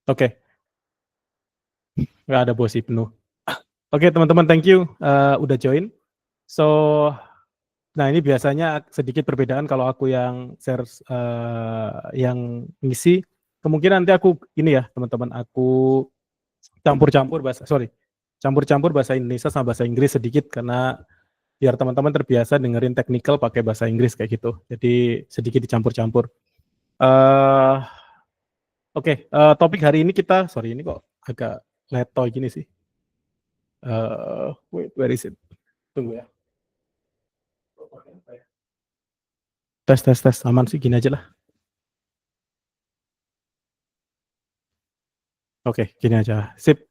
Oke, nggak ada bosi penuh. Oke, teman-teman, thank you udah join. So, nah ini biasanya sedikit perbedaan kalau aku yang share, yang ngisi. Kemungkinan nanti aku ini ya, teman-teman, aku campur-campur bahasa Indonesia sama bahasa Inggris sedikit karena biar teman-teman terbiasa dengerin technical pakai bahasa Inggris kayak gitu. Jadi sedikit dicampur-campur. Uh, Oke, topik hari ini kita, sorry ini kok agak letoy gini sih. Wait, where is it? Tunggu ya. Tes, aman sih, gini aja lah. Oke, gini aja. Sip.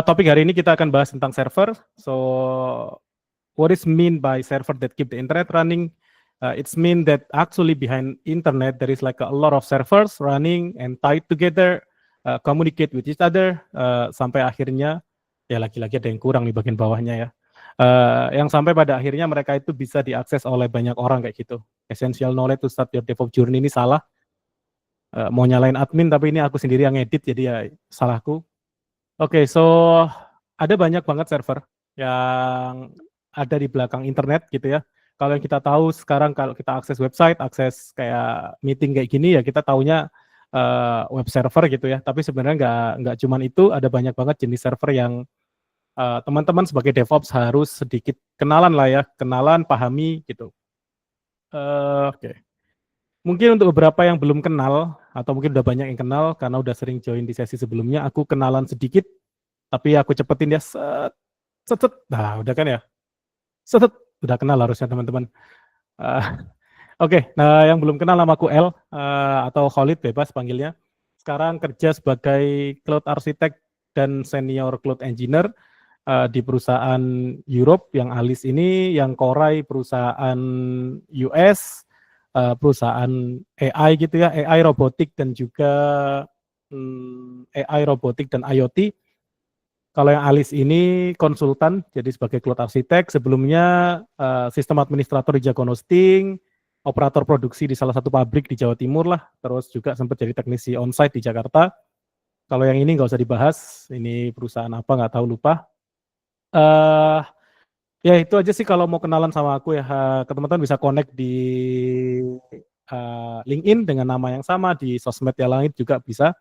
Topik hari ini kita akan bahas tentang server. So, what is mean by server that keep the internet running? It's mean that actually behind internet there is like a lot of servers running and tied together, communicate with each other, sampai akhirnya ya lagi-lagi ada yang kurang di bagian bawahnya ya. Yang sampai pada akhirnya mereka itu bisa diakses oleh banyak orang kayak gitu. Essential knowledge to start your DevOps journey ini salah. Mau nyalain admin tapi ini aku sendiri yang edit jadi ya salahku. Oke, so ada banyak banget server yang ada di belakang internet gitu ya. Kalau yang kita tahu sekarang kalau kita akses website, akses kayak meeting kayak gini ya kita taunya web server gitu ya. Tapi sebenarnya nggak cuman itu, ada banyak banget jenis server yang teman-teman sebagai DevOps harus sedikit kenalan lah ya, kenalan, pahami gitu. Oke. Mungkin untuk beberapa yang belum kenal, atau mungkin udah banyak yang kenal, karena udah sering join di sesi sebelumnya, aku kenalan sedikit, tapi aku cepetin ya, set, nah udah kan ya, set, udah kenal harusnya teman-teman. Oke, nah yang belum kenal namaku L, atau Khalid bebas panggilnya. Sekarang kerja sebagai Cloud Architect dan Senior Cloud Engineer di perusahaan Europe, yang Alis ini, yang Korai perusahaan US, perusahaan AI gitu ya, AI robotik dan juga AI robotik dan IoT. Kalau yang Alis ini konsultan, jadi sebagai cloud architect, sebelumnya sistem administrator di Jagon Hosting, operator produksi di salah satu pabrik di Jawa Timur lah, terus juga sempat jadi teknisi onsite di Jakarta. Kalau yang ini nggak usah dibahas, ini perusahaan apa nggak tahu, lupa. Ya itu aja sih kalau mau kenalan sama aku ya, teman-teman bisa connect di LinkedIn dengan nama yang sama, di sosmed yang lain juga bisa.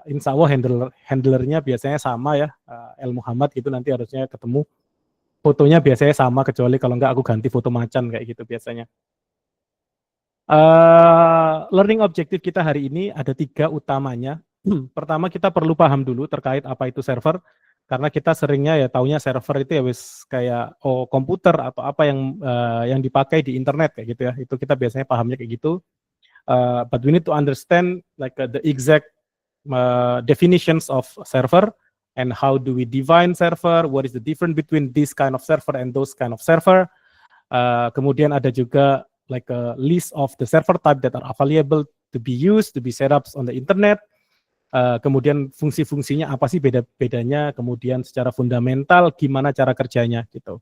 Insya Allah handlernya biasanya sama ya, El Muhammad gitu, nanti harusnya ketemu. Fotonya biasanya sama, kecuali kalau enggak aku ganti foto macan kayak gitu biasanya. Learning objektif kita hari ini ada 3 utamanya. Pertama, kita perlu paham dulu terkait apa itu server, karena kita seringnya ya taunya server itu ya wis kayak komputer atau apa yang dipakai di internet kayak gitu ya. Itu kita biasanya pahamnya kayak gitu. But we need to understand like the exact definitions of server and how do we define server, what is the difference between this kind of server and those kind of server. Kemudian ada juga like a list of the server type that are available to be used, to be set up on the internet. Kemudian fungsi-fungsinya apa sih bedanya, kemudian secara fundamental gimana cara kerjanya gitu.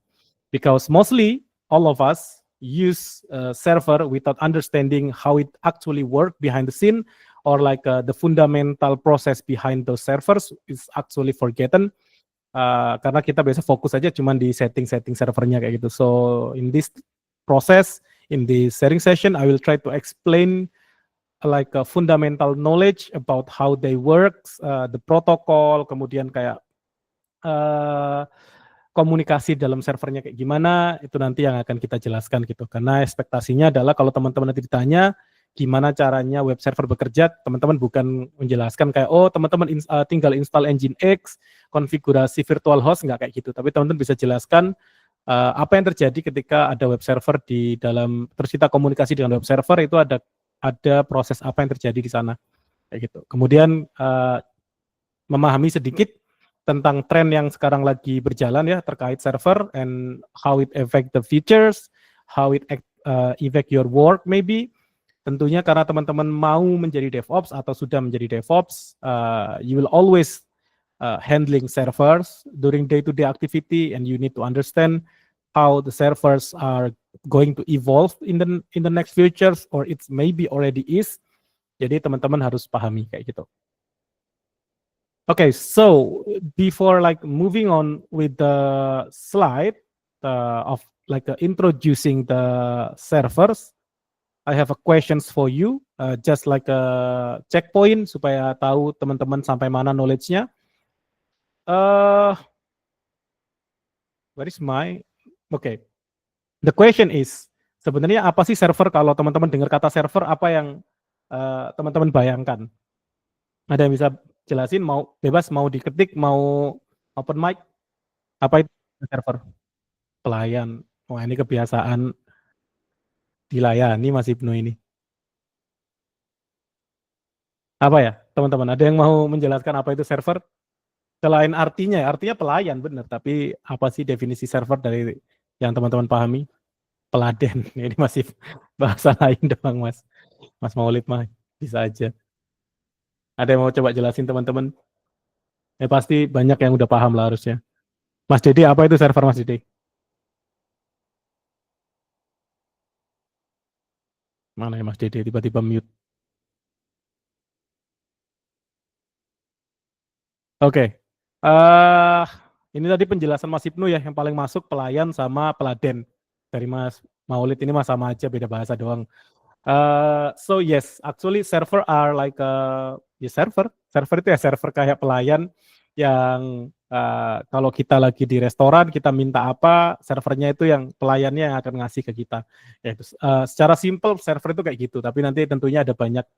Because mostly all of us use server without understanding how it actually work behind the scene, or like the fundamental process behind those servers is actually forgotten. Karena kita biasa fokus aja cuman di setting servernya kayak gitu. So in this process, in this sharing session, I will try to explain like a fundamental knowledge about how they work, the protocol, kemudian kayak komunikasi dalam servernya kayak gimana, itu nanti yang akan kita jelaskan gitu. Karena ekspektasinya adalah kalau teman-teman nanti ditanya gimana caranya web server bekerja, teman-teman bukan menjelaskan kayak, oh teman-teman tinggal install Nginx, konfigurasi virtual host, nggak kayak gitu. Tapi teman-teman bisa jelaskan apa yang terjadi ketika ada web server di dalam, terus kita komunikasi dengan web server, itu ada proses apa yang terjadi di sana kayak gitu. Kemudian memahami sedikit tentang tren yang sekarang lagi berjalan ya terkait server and how it affect the features, how it affect your work maybe. Tentunya karena teman-teman mau menjadi DevOps atau sudah menjadi DevOps, you will always handling servers during day-to-day activity, and you need to understand how the servers are going to evolve in the next futures, or it's maybe already is. Jadi teman-teman harus pahami kayak gitu. Okay, so before like moving on with the slide of like introducing the servers, I have a questions for you, just like a checkpoint supaya tahu teman-teman sampai mana knowledge-nya. Where is my? Okay, the question is sebenarnya apa sih server? Kalau teman-teman dengar kata server, apa yang teman-teman bayangkan? Ada yang bisa jelasin? Mau bebas, mau diketik, mau open mic? Apa itu server? Pelayan. Wah, ini kebiasaan dilayani Mas Ibnu ini. Apa ya, teman-teman? Ada yang mau menjelaskan apa itu server? Selain artinya, artinya pelayan, benar. Tapi apa sih definisi server dari yang teman-teman pahami? Peladen. Ini masih bahasa lain doang, Mas. Mas Maulid mah bisa aja. Ada yang mau coba jelasin teman-teman? Ya pasti banyak yang udah paham lah harusnya. Mas Dede, apa itu server Mas Dede? Mana ya Mas Dede? Tiba-tiba mute. Oke. Ini tadi penjelasan Mas Ibnu ya, yang paling masuk pelayan sama peladen. Dari Mas Maulid ini mas sama aja, beda bahasa doang. So yes, actually server are like ya server. Server itu ya server kayak pelayan yang kalau kita lagi di restoran kita minta apa, servernya itu yang pelayannya yang akan ngasih ke kita. Ya, secara simple server itu kayak gitu, tapi nanti tentunya ada banyak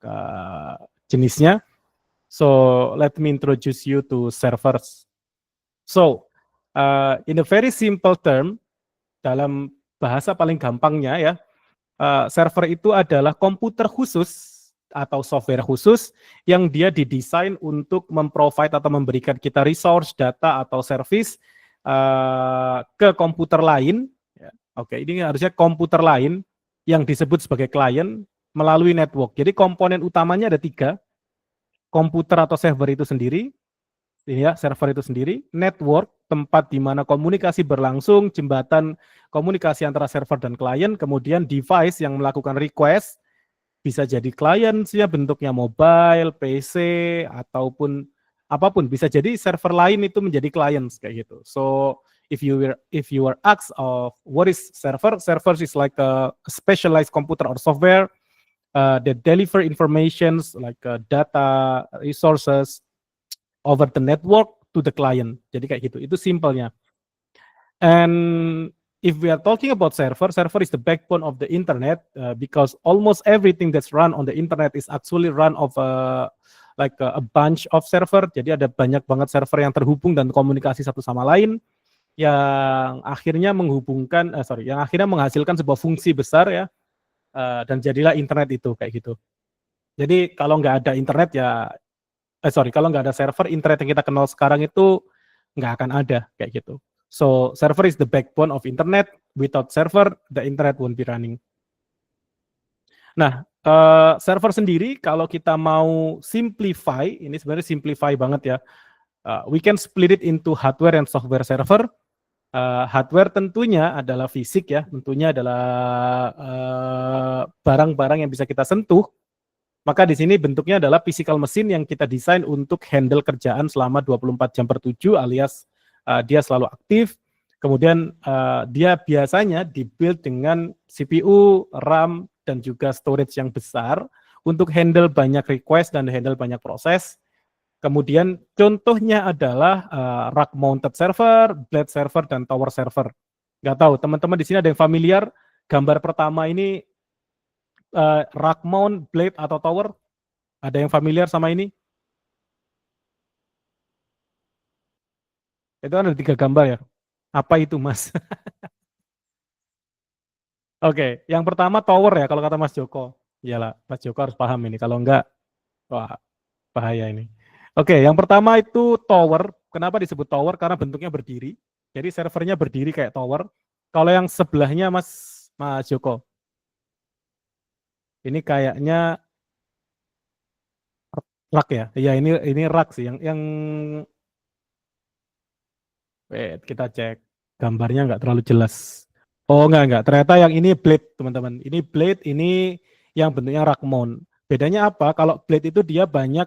jenisnya. So let me introduce you to servers. So in a very simple term, dalam bahasa paling gampangnya ya, server itu adalah komputer khusus atau software khusus yang dia didesain untuk memprovide atau memberikan kita resource, data atau service ke komputer lain. Oke, ini harusnya komputer lain yang disebut sebagai klien melalui network. Jadi komponen utamanya ada 3, komputer atau server itu sendiri, ini ya server itu sendiri, network tempat di mana komunikasi berlangsung, jembatan komunikasi antara server dan klien, kemudian device yang melakukan request, bisa jadi klien sih bentuknya mobile, PC ataupun apapun, bisa jadi server lain itu menjadi klien kayak gitu. So if you were asked of what is server, server is like a specialized computer or software that deliver informations like data, resources over the network to the client. Jadi kayak gitu. Itu simpelnya. And if we are talking about server, server is the backbone of the internet because almost everything that's run on the internet is actually run of like a bunch of server. Jadi ada banyak banget server yang terhubung dan komunikasi satu sama lain yang akhirnya menghubungkan, yang akhirnya menghasilkan sebuah fungsi besar ya, dan jadilah internet itu kayak gitu. Jadi kalau nggak ada internet ya, kalau nggak ada server, internet yang kita kenal sekarang itu nggak akan ada kayak gitu. So server is the backbone of internet. Without server, the internet won't be running. Nah, server sendiri kalau kita mau simplify, ini sebenarnya simplify banget ya. We can split it into hardware and software server. Hardware tentunya adalah fisik ya, tentunya adalah barang-barang yang bisa kita sentuh. Maka di sini bentuknya adalah physical mesin yang kita desain untuk handle kerjaan selama 24 jam per 7 alias dia selalu aktif. Kemudian dia biasanya dibuild dengan CPU, RAM, dan juga storage yang besar untuk handle banyak request dan handle banyak proses. Kemudian contohnya adalah rack mounted server, blade server, dan tower server. Nggak tahu, teman-teman di sini ada yang familiar gambar pertama ini rack mount, blade, atau tower? Ada yang familiar sama ini? Itu kan ada 3 gambar ya. Apa itu Mas? Oke, yang pertama tower ya kalau kata Mas Joko. Iyalah, Mas Joko harus paham ini. Kalau enggak, wah bahaya ini. Oke, yang pertama itu tower. Kenapa disebut tower? Karena bentuknya berdiri. Jadi servernya berdiri kayak tower. Kalau yang sebelahnya Mas Joko, ini kayaknya rak ya. Iya, ini rak sih yang kita cek gambarnya nggak terlalu jelas. Oh enggak. Ternyata yang ini blade teman-teman. Ini blade, ini yang bentuknya rack mount. Bedanya apa? Kalau Blade itu dia banyak,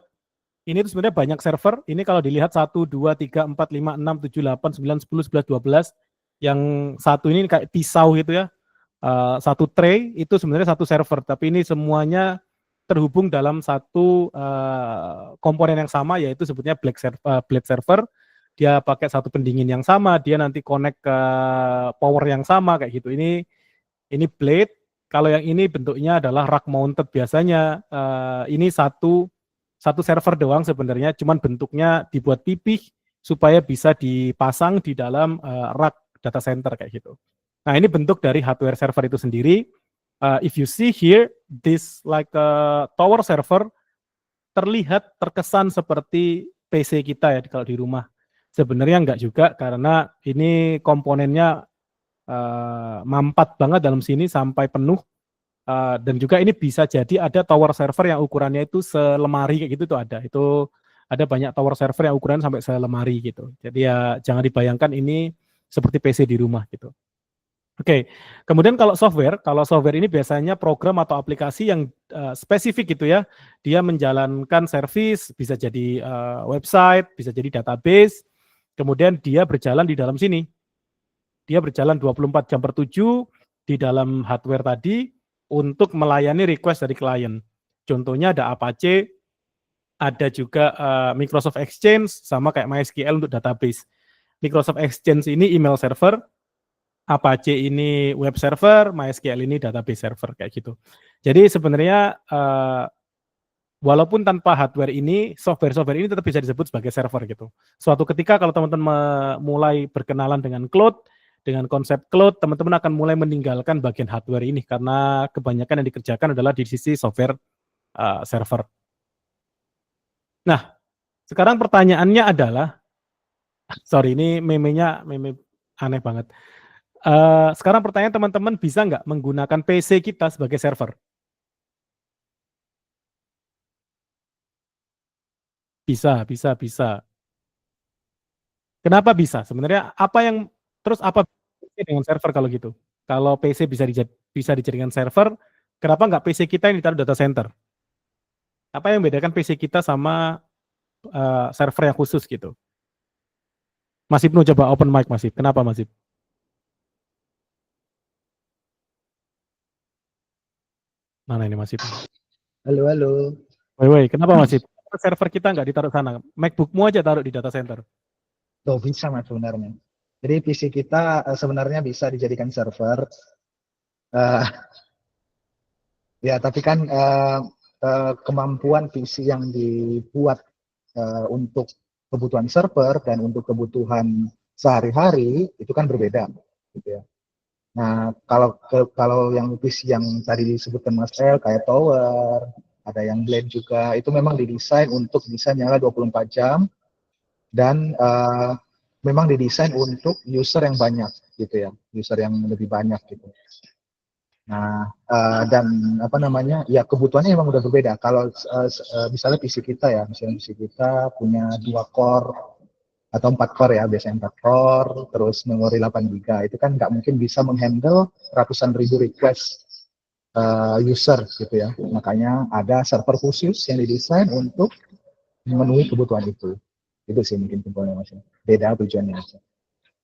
ini tuh sebenarnya banyak server. Ini kalau dilihat 1, 2, 3, 4, 5, 6, 7, 8, 9, 10, 11, 12. Yang satu ini kayak pisau gitu ya. Satu tray itu sebenarnya satu server, tapi ini semuanya terhubung dalam satu komponen yang sama, yaitu sebutnya Blade server. Dia pakai satu pendingin yang sama, dia nanti connect ke power yang sama kayak gitu. Ini Blade. Kalau yang ini bentuknya adalah rack mounted biasanya. Ini satu server doang sebenarnya, cuman bentuknya dibuat pipih supaya bisa dipasang di dalam rack data center kayak gitu. Nah, ini bentuk dari hardware server itu sendiri. If you see here, this like a tower server terlihat terkesan seperti PC kita ya kalau di rumah. Sebenarnya enggak juga, karena ini komponennya mampat banget dalam sini sampai penuh. Dan juga ini bisa jadi ada tower server yang ukurannya itu selemari kayak gitu tuh ada. Itu ada banyak tower server yang ukuran sampai selemari gitu. Jadi ya jangan dibayangkan ini seperti PC di rumah gitu. Oke, kemudian kalau software ini biasanya program atau aplikasi yang spesifik gitu ya. Dia menjalankan service, bisa jadi website, bisa jadi database, kemudian dia berjalan di dalam sini. Dia berjalan 24 jam per 7 di dalam hardware tadi untuk melayani request dari klien. Contohnya ada Apache, ada juga Microsoft Exchange, sama kayak MySQL untuk database. Microsoft Exchange ini email server, Apache ini web server, MySQL ini database server kayak gitu. Jadi sebenarnya walaupun tanpa hardware ini, software ini tetap bisa disebut sebagai server gitu. Suatu ketika kalau teman-teman mulai berkenalan dengan cloud, dengan konsep cloud, teman-teman akan mulai meninggalkan bagian hardware ini karena kebanyakan yang dikerjakan adalah di sisi software server. Nah, sekarang pertanyaannya adalah, sorry ini meme aneh banget. Sekarang pertanyaan teman-teman, bisa nggak menggunakan PC kita sebagai server? Bisa. Kenapa bisa? Sebenarnya apa dengan server kalau gitu? Kalau PC bisa dijadikan server, kenapa nggak PC kita yang ditaruh data center? Apa yang membedakan PC kita sama server yang khusus gitu? Mas Ibnu coba open mic Mas Ibnu. Kenapa Mas Ibnu? Mana ini Mas Ibnu? Halo. Woi, kenapa Mas Ibnu? Server kita nggak ditaruh sana? MacBookmu aja taruh di data center. Tuh bisa Mas sebenarnya. Jadi PC kita sebenarnya bisa dijadikan server. Ya, tapi kan kemampuan PC yang dibuat untuk kebutuhan server dan untuk kebutuhan sehari-hari itu kan berbeda, gitu ya. Nah, kalau yang PC yang tadi disebutkan Mas El kayak tower, ada yang Blade juga, itu memang didesain untuk bisa nyala 24 jam dan memang didesain untuk user yang banyak, gitu ya, user yang lebih banyak gitu. Nah, dan apa namanya, ya kebutuhannya memang udah berbeda. Kalau misalnya PC kita punya 2 core atau 4 core ya, biasanya 4 core, terus memori 8 GB, itu kan nggak mungkin bisa menghandle ratusan ribu request user gitu ya. Makanya ada server khusus yang didesain untuk memenuhi kebutuhan itu. Itu sih mungkin komponen Mas. Beda tujuannya aja.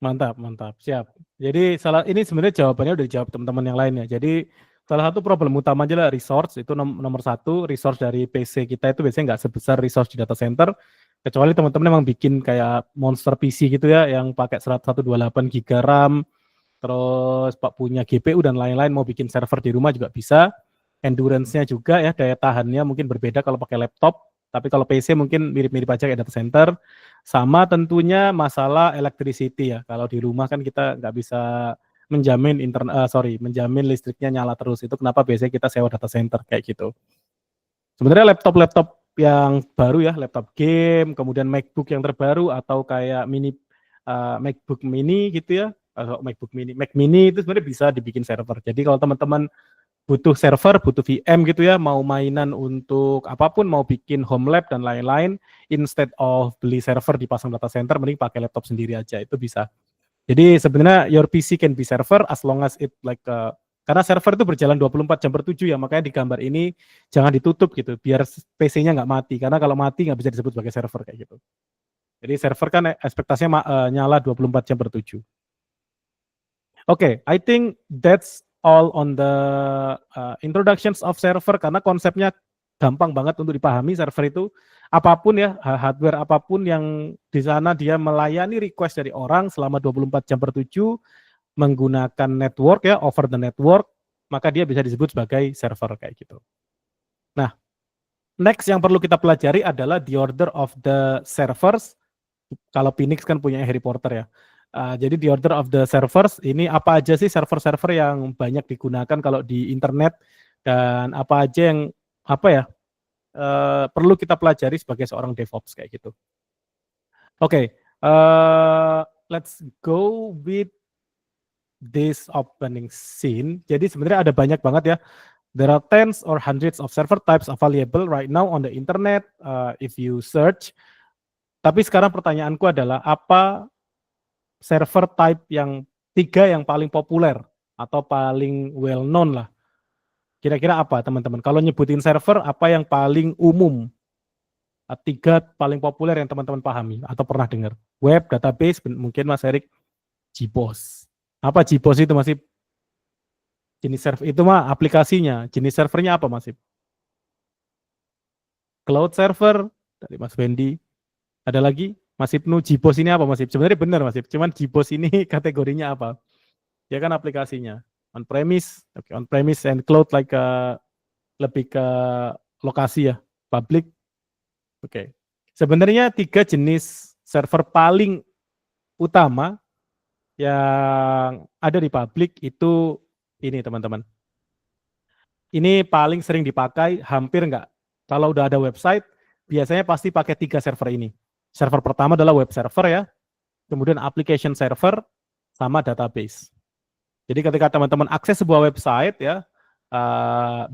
Mantap, siap. Jadi ini sebenarnya jawabannya udah dijawab teman-teman yang lainnya. Jadi salah satu problem utama aja lah resource, itu nomor satu, resource dari PC kita itu biasanya nggak sebesar resource di data center, kecuali teman-teman memang bikin kayak monster PC gitu ya, yang pakai 128 GB RAM, terus punya GPU dan lain-lain, mau bikin server di rumah juga bisa. Endurance-nya juga ya, daya tahannya mungkin berbeda kalau pakai laptop, tapi kalau PC mungkin mirip-mirip aja kayak data center. Sama tentunya masalah electricity ya, kalau di rumah kan kita nggak bisa menjamin menjamin listriknya nyala terus. Itu kenapa biasanya kita sewa data center kayak gitu. Sebenarnya laptop yang baru ya, laptop game, kemudian MacBook yang terbaru atau kayak MacBook mini gitu ya, atau Mac mini itu sebenarnya bisa dibikin server. Jadi kalau teman-teman butuh server, butuh VM gitu ya, mau mainan untuk apapun, mau bikin home lab dan lain-lain, instead of beli server dipasang data center, mending pakai laptop sendiri aja, itu bisa. Jadi sebenarnya your PC can be server as long as it like Karena server itu berjalan 24 jam per 7 ya, makanya di gambar ini jangan ditutup gitu, biar PC-nya nggak mati. Karena kalau mati nggak bisa disebut sebagai server kayak gitu. Jadi server kan ekspektasinya nyala 24 jam per 7. Oke, I think that's all on the introductions of server, karena konsepnya gampang banget untuk dipahami. Server itu apapun ya, hardware apapun yang di sana dia melayani request dari orang selama 24 jam per 7 menggunakan network ya, over the network, maka dia bisa disebut sebagai server kayak gitu. Nah, next yang perlu kita pelajari adalah the order of the servers. Kalau Phoenix kan punya Harry Potter ya. Jadi the order of the servers ini apa aja sih server-server yang banyak digunakan kalau di internet, dan apa aja yang apa ya perlu kita pelajari sebagai seorang DevOps kayak gitu. Oke, let's go with this opening scene. Jadi sebenarnya ada banyak banget ya. There are tens or hundreds of server types available right now on the internet if you search. Tapi sekarang pertanyaanku adalah apa server type yang 3 yang paling populer atau paling well known lah. Kira-kira apa teman-teman? Kalau nyebutin server, apa yang paling umum? 3 paling populer yang teman-teman pahami atau pernah dengar? Web, database, mungkin Mas Erik, JBoss. Apa JBoss itu masih? Jenis server itu mah aplikasinya. Jenis servernya apa Mas? Cloud server dari Mas Wendy. Ada lagi? Mas Ibnu, JBoss ini apa Mas? Sebenarnya benar Mas, cuman JBoss ini kategorinya apa? Ya kan aplikasinya. On-premise, on-premise and cloud like lebih ke lokasi ya, public. Oke. Sebenarnya 3 jenis server paling utama yang ada di publik itu ini teman-teman. Ini paling sering dipakai, hampir enggak. Kalau udah ada website, biasanya pasti pakai 3 server ini. Server pertama adalah web server ya, kemudian application server, sama database. Jadi ketika teman-teman akses sebuah website ya,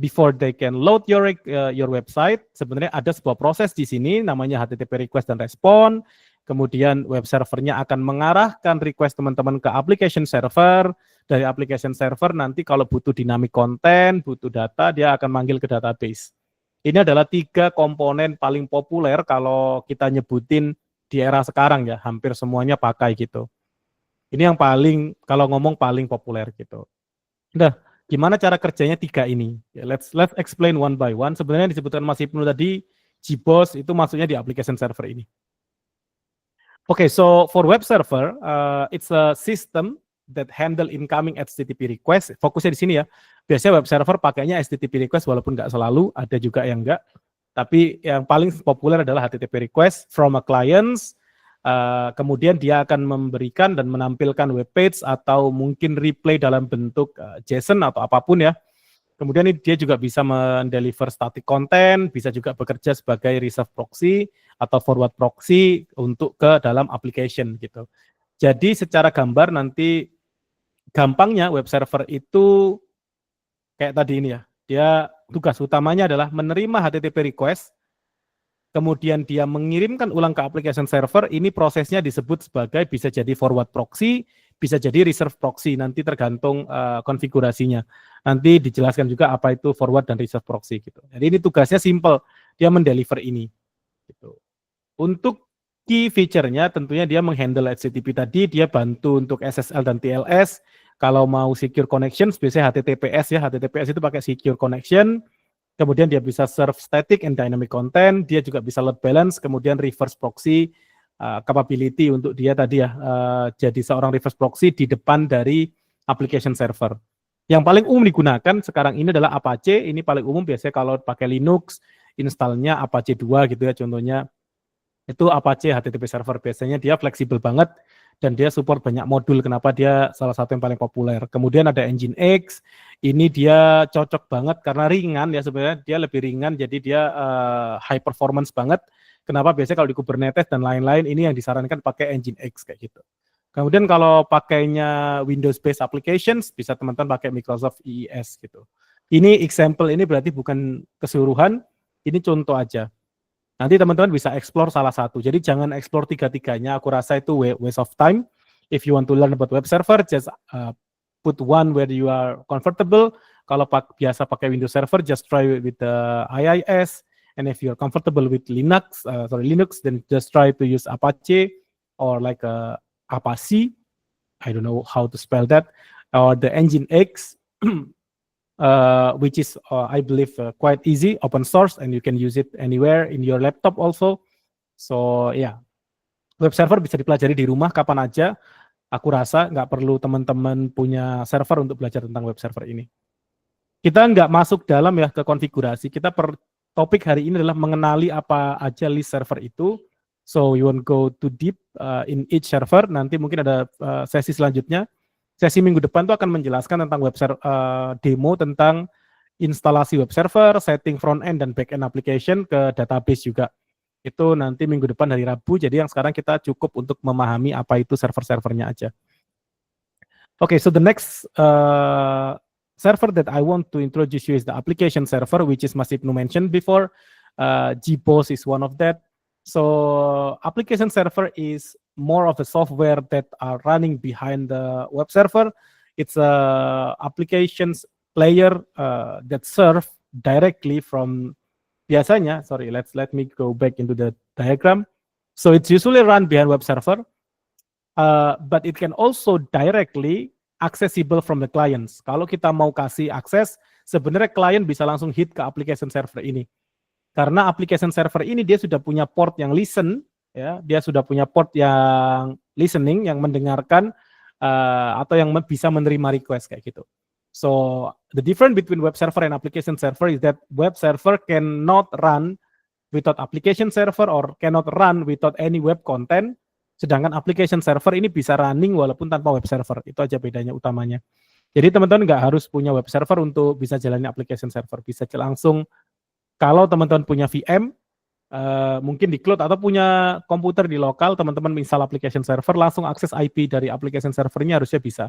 before they can load your website, sebenarnya ada sebuah proses di sini namanya HTTP request dan respon. Kemudian web servernya akan mengarahkan request teman-teman ke application server. Dari application server nanti kalau butuh dynamic content, butuh data, dia akan manggil ke database. Ini adalah 3 komponen paling populer kalau kita nyebutin di era sekarang ya, hampir semuanya pakai gitu. Ini yang paling, kalau ngomong paling populer gitu. Udah, gimana cara kerjanya 3 ini? Ya, let's explain one by one. Sebenarnya disebutkan Mas Ibnu tadi, JBoss itu maksudnya di application server ini. Okay, so for web server, it's a system that handle incoming HTTP request. Fokusnya di sini ya. Biasanya web server pakainya HTTP request, walaupun nggak selalu, ada juga yang nggak. Tapi yang paling populer adalah HTTP request from a clients. Kemudian dia akan memberikan dan menampilkan web page atau mungkin replay dalam bentuk JSON atau apapun ya. Kemudian dia juga bisa mendeliver static content, bisa juga bekerja sebagai reserve proxy atau forward proxy untuk ke dalam application gitu. Jadi secara gambar nanti gampangnya web server itu kayak tadi ini ya. Dia tugas utamanya adalah menerima HTTP request, kemudian dia mengirimkan ulang ke application server. Ini prosesnya disebut sebagai bisa jadi forward proxy, bisa jadi reserve proxy, nanti tergantung konfigurasinya. Nanti dijelaskan juga apa itu forward dan reserve proxy gitu. Jadi ini tugasnya simple, dia mendeliver ini. Gitu. Untuk key feature-nya tentunya dia menghandle HTTP tadi, dia bantu untuk SSL dan TLS. Kalau mau secure connections, biasanya HTTPS ya, HTTPS itu pakai secure connection. Kemudian dia bisa serve static and dynamic content, dia juga bisa load balance, kemudian reverse proxy capability untuk dia tadi ya, jadi seorang reverse proxy di depan dari application server. Yang paling umum digunakan sekarang ini adalah Apache, ini paling umum biasanya kalau pakai Linux, installnya Apache 2 gitu ya contohnya. Itu Apache HTTP server, biasanya dia fleksibel banget dan dia support banyak modul, kenapa dia salah satu yang paling populer. Kemudian ada Nginx, ini dia cocok banget karena ringan ya, sebenarnya dia lebih ringan, jadi dia high performance banget. Kenapa? Biasanya kalau di Kubernetes dan lain-lain ini yang disarankan pakai Nginx kayak gitu. Kemudian kalau pakainya Windows-based applications, bisa teman-teman pakai Microsoft IIS gitu. Ini example, ini berarti bukan keseluruhan, ini contoh aja. Nanti teman-teman bisa explore salah satu. Jadi jangan explore 3-3-nya, aku rasa itu waste of time. If you want to learn about web server, just put one where you are comfortable. Kalau biasa pakai Windows Server, just try with the IIS. And if you're comfortable with Linux, then just try to use Apache or like Apache. I don't know how to spell that, or the Nginx, which is, I believe, quite easy, open source, and you can use it anywhere in your laptop also. So yeah, web server bisa dipelajari di rumah kapan aja. Aku rasa nggak perlu teman-teman punya server untuk belajar tentang web server ini. Kita nggak masuk dalam ya ke konfigurasi. Kita topik hari ini adalah mengenali apa aja list server itu. So you won't go too deep in each server. Nanti mungkin ada sesi selanjutnya. Sesi minggu depan tuh akan menjelaskan tentang web server, demo tentang instalasi web server, setting front end dan back end application ke database juga. Itu nanti minggu depan hari Rabu, jadi yang sekarang kita cukup untuk memahami apa itu server-servernya aja. Okay, so the next server that I want to introduce you is the application server, which is Mas Ibnu mentioned before. GBOS is one of that. So application server is more of a software that are running behind the web server. It's a applications player that serve directly from biasanya, sorry, let me go back into the diagram. So it's usually run behind web server, but it can also directly accessible from the clients. Kalau kita mau kasih akses, sebenarnya klien bisa langsung hit ke application server ini. Karena application server ini dia sudah punya port yang listen, ya, dia sudah punya port yang listening, yang mendengarkan atau yang bisa menerima request kayak gitu. So the difference between web server and application server is that web server cannot run without application server or cannot run without any web content. Sedangkan application server ini bisa running walaupun tanpa web server. Itu aja bedanya utamanya. Jadi teman-teman nggak harus punya web server untuk bisa jalani application server. Bisa langsung, kalau teman-teman punya VM, mungkin di cloud atau punya komputer di lokal, teman-teman install application server, langsung akses IP dari application servernya harusnya bisa.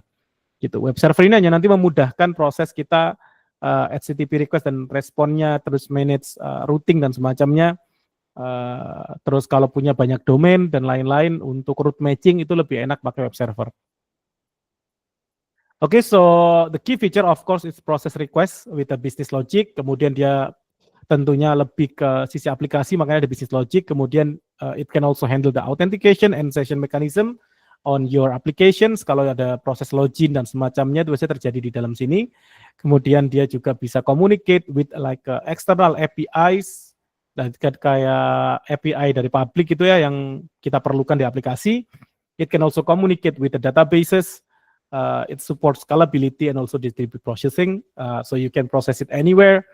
Gitu. Web server ini hanya nanti memudahkan proses kita HTTP request dan responnya, terus manage routing dan semacamnya. Terus kalau punya banyak domain dan lain-lain untuk route matching itu lebih enak pakai web server. Okay, so the key feature of course is process request with a business logic. Kemudian dia tentunya lebih ke sisi aplikasi, makanya ada business logic. Kemudian it can also handle the authentication and session mechanism on your applications. Kalau ada proses login dan semacamnya itu biasanya terjadi di dalam sini. Kemudian dia juga bisa communicate with like external APIs, dan kayak API dari public itu ya yang kita perlukan di aplikasi. It can also communicate with the databases. It supports scalability and also distributed processing. So you can process it anywhere,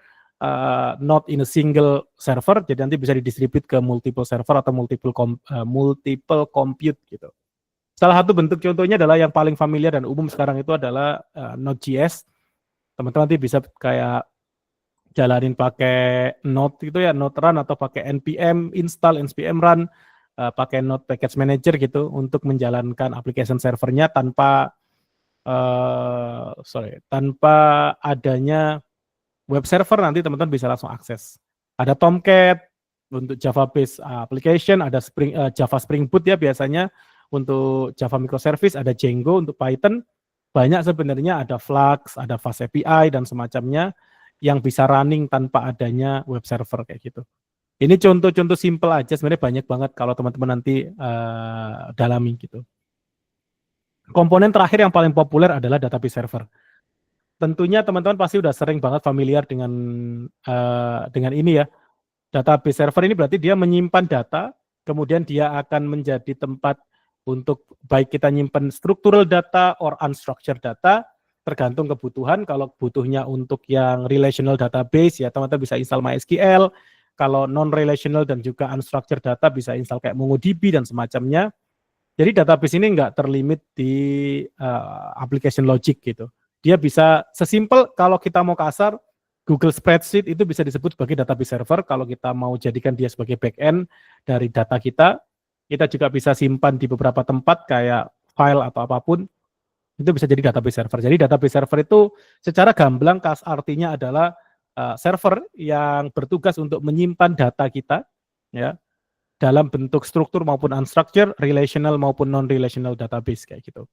not in a single server. Jadi nanti bisa didistribute ke multiple server atau multiple compute gitu. Salah satu bentuk contohnya adalah yang paling familiar dan umum sekarang itu adalah Node.js. Teman-teman nanti bisa kayak jalanin pakai Node gitu ya, Node run atau pakai npm install, npm run, pakai Node package manager gitu untuk menjalankan application servernya tanpa tanpa adanya web server. Nanti teman-teman bisa langsung akses. Ada Tomcat untuk Java based application, ada Java Spring Boot ya biasanya. Untuk Java microservice, ada Django untuk Python, banyak sebenarnya, ada Flux, ada Fast API, dan semacamnya yang bisa running tanpa adanya web server kayak gitu. Ini contoh-contoh simple aja, sebenarnya banyak banget kalau teman-teman nanti dalami gitu. Komponen terakhir yang paling populer adalah database server. Tentunya teman-teman pasti udah sering banget familiar dengan ini ya. Database server ini berarti dia menyimpan data, kemudian dia akan menjadi tempat untuk baik kita nyimpen structural data or unstructured data, tergantung kebutuhan. Kalau butuhnya untuk yang relational database, ya teman-teman bisa install MySQL. Kalau non-relational dan juga unstructured data bisa install kayak MongoDB dan semacamnya. Jadi database ini nggak terlimit di application logic gitu. Dia bisa sesimpel, kalau kita mau kasar, Google Spreadsheet itu bisa disebut sebagai database server. Kalau kita mau jadikan dia sebagai backend dari data kita juga bisa simpan di beberapa tempat kayak file atau apapun, itu bisa jadi database server. Jadi database server itu secara gamblang artinya adalah server yang bertugas untuk menyimpan data kita ya dalam bentuk struktur maupun unstructured, relational maupun non-relational database kayak gitu.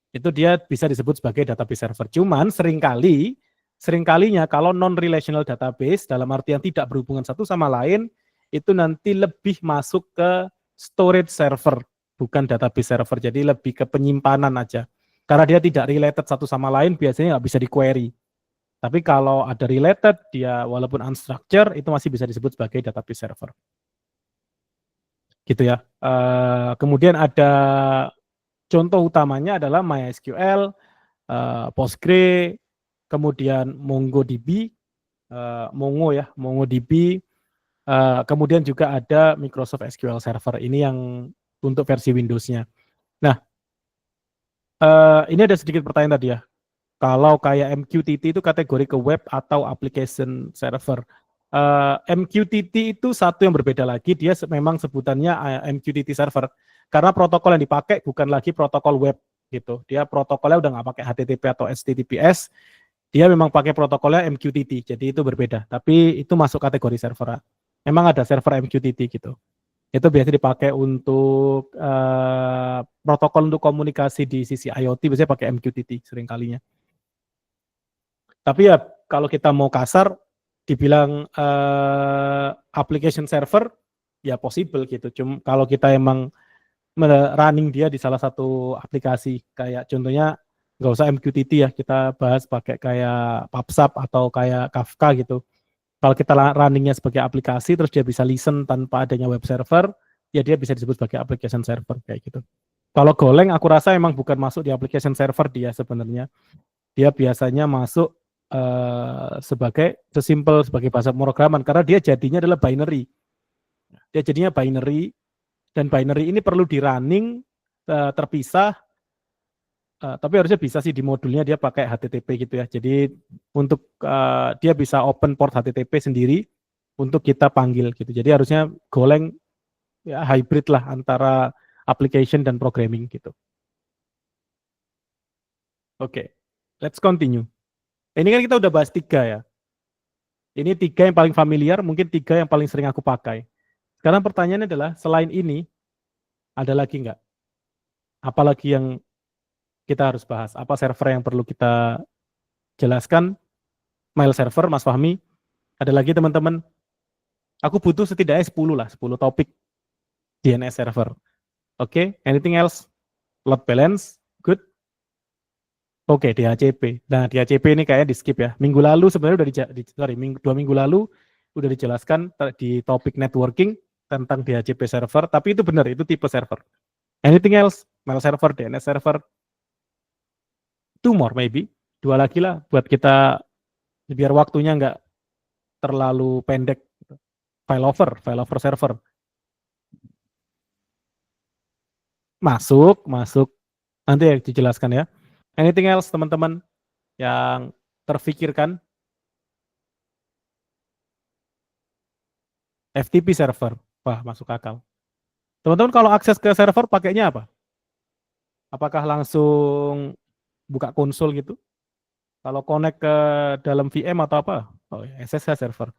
Itu dia bisa disebut sebagai database server. Cuman seringkalinya kalau non-relational database, dalam artian tidak berhubungan satu sama lain, itu nanti lebih masuk ke storage server, bukan database server. Jadi lebih ke penyimpanan aja. Karena dia tidak related satu sama lain, biasanya nggak bisa di-query. Tapi kalau ada related, dia walaupun unstructured, itu masih bisa disebut sebagai database server. Gitu ya. Kemudian ada contoh utamanya adalah MySQL, Postgre, kemudian MongoDB, MongoDB, kemudian juga ada Microsoft SQL Server. Ini yang untuk versi Windows-nya. Nah, ini ada sedikit pertanyaan tadi ya. Kalau kayak MQTT itu kategori ke web atau application server. MQTT itu satu yang berbeda lagi, dia memang sebutannya MQTT server. Karena protokol yang dipakai bukan lagi protokol web gitu. Dia protokolnya udah nggak pakai HTTP atau HTTPS, dia memang pakai protokolnya MQTT, jadi itu berbeda. Tapi itu masuk kategori server. Memang ada server MQTT gitu. Itu biasanya dipakai untuk protokol untuk komunikasi di sisi IoT, biasanya pakai MQTT seringkalinya. Tapi ya kalau kita mau kasar, dibilang application server, ya possible gitu. Cuma kalau kita emang running dia di salah satu aplikasi, kayak contohnya nggak usah MQTT ya, kita bahas pakai kayak PubSub atau kayak Kafka gitu. Kalau kita runningnya sebagai aplikasi, terus dia bisa listen tanpa adanya web server, ya dia bisa disebut sebagai application server kayak gitu. Kalau Golang, aku rasa emang bukan masuk di application server dia sebenarnya. Dia biasanya masuk sebagai sesimpel sebagai bahasa pemrograman, karena dia jadinya adalah binary. Dia jadinya binary, dan binary ini perlu di running terpisah. Tapi harusnya bisa sih di modulnya dia pakai HTTP gitu ya. Jadi untuk dia bisa open port HTTP sendiri untuk kita panggil gitu. Jadi harusnya Golang ya hybrid lah antara application dan programming gitu. Oke, let's continue. Ini kan kita udah bahas 3 ya. Ini 3 yang paling familiar, mungkin 3 yang paling sering aku pakai. Sekarang pertanyaannya adalah, selain ini, ada lagi nggak? Apalagi yang kita harus bahas? Apa server yang perlu kita jelaskan? Mail server, Mas Fahmi. Ada lagi teman-teman? Aku butuh setidaknya 10 lah, 10 topik DNS server. Oke, anything else? Load balance, good. Oke, DHCP. Nah, DHCP ini kayaknya di skip ya. Minggu lalu sebenarnya udah 2 minggu lalu udah dijelaskan di topik networking tentang DHCP server, tapi itu benar, itu tipe server. Anything else? Mail server, DNS server. 2 more maybe. 2 lagi lah buat kita biar waktunya nggak terlalu pendek. Failover server. Masuk. Nanti ya dijelaskan ya. Anything else teman-teman yang terfikirkan? FTP server. Wah, masuk akal. Teman-teman kalau akses ke server pakainya apa? Apakah langsung buka konsol gitu? Kalau connect ke dalam VM atau apa? Oh, ya, SSH server.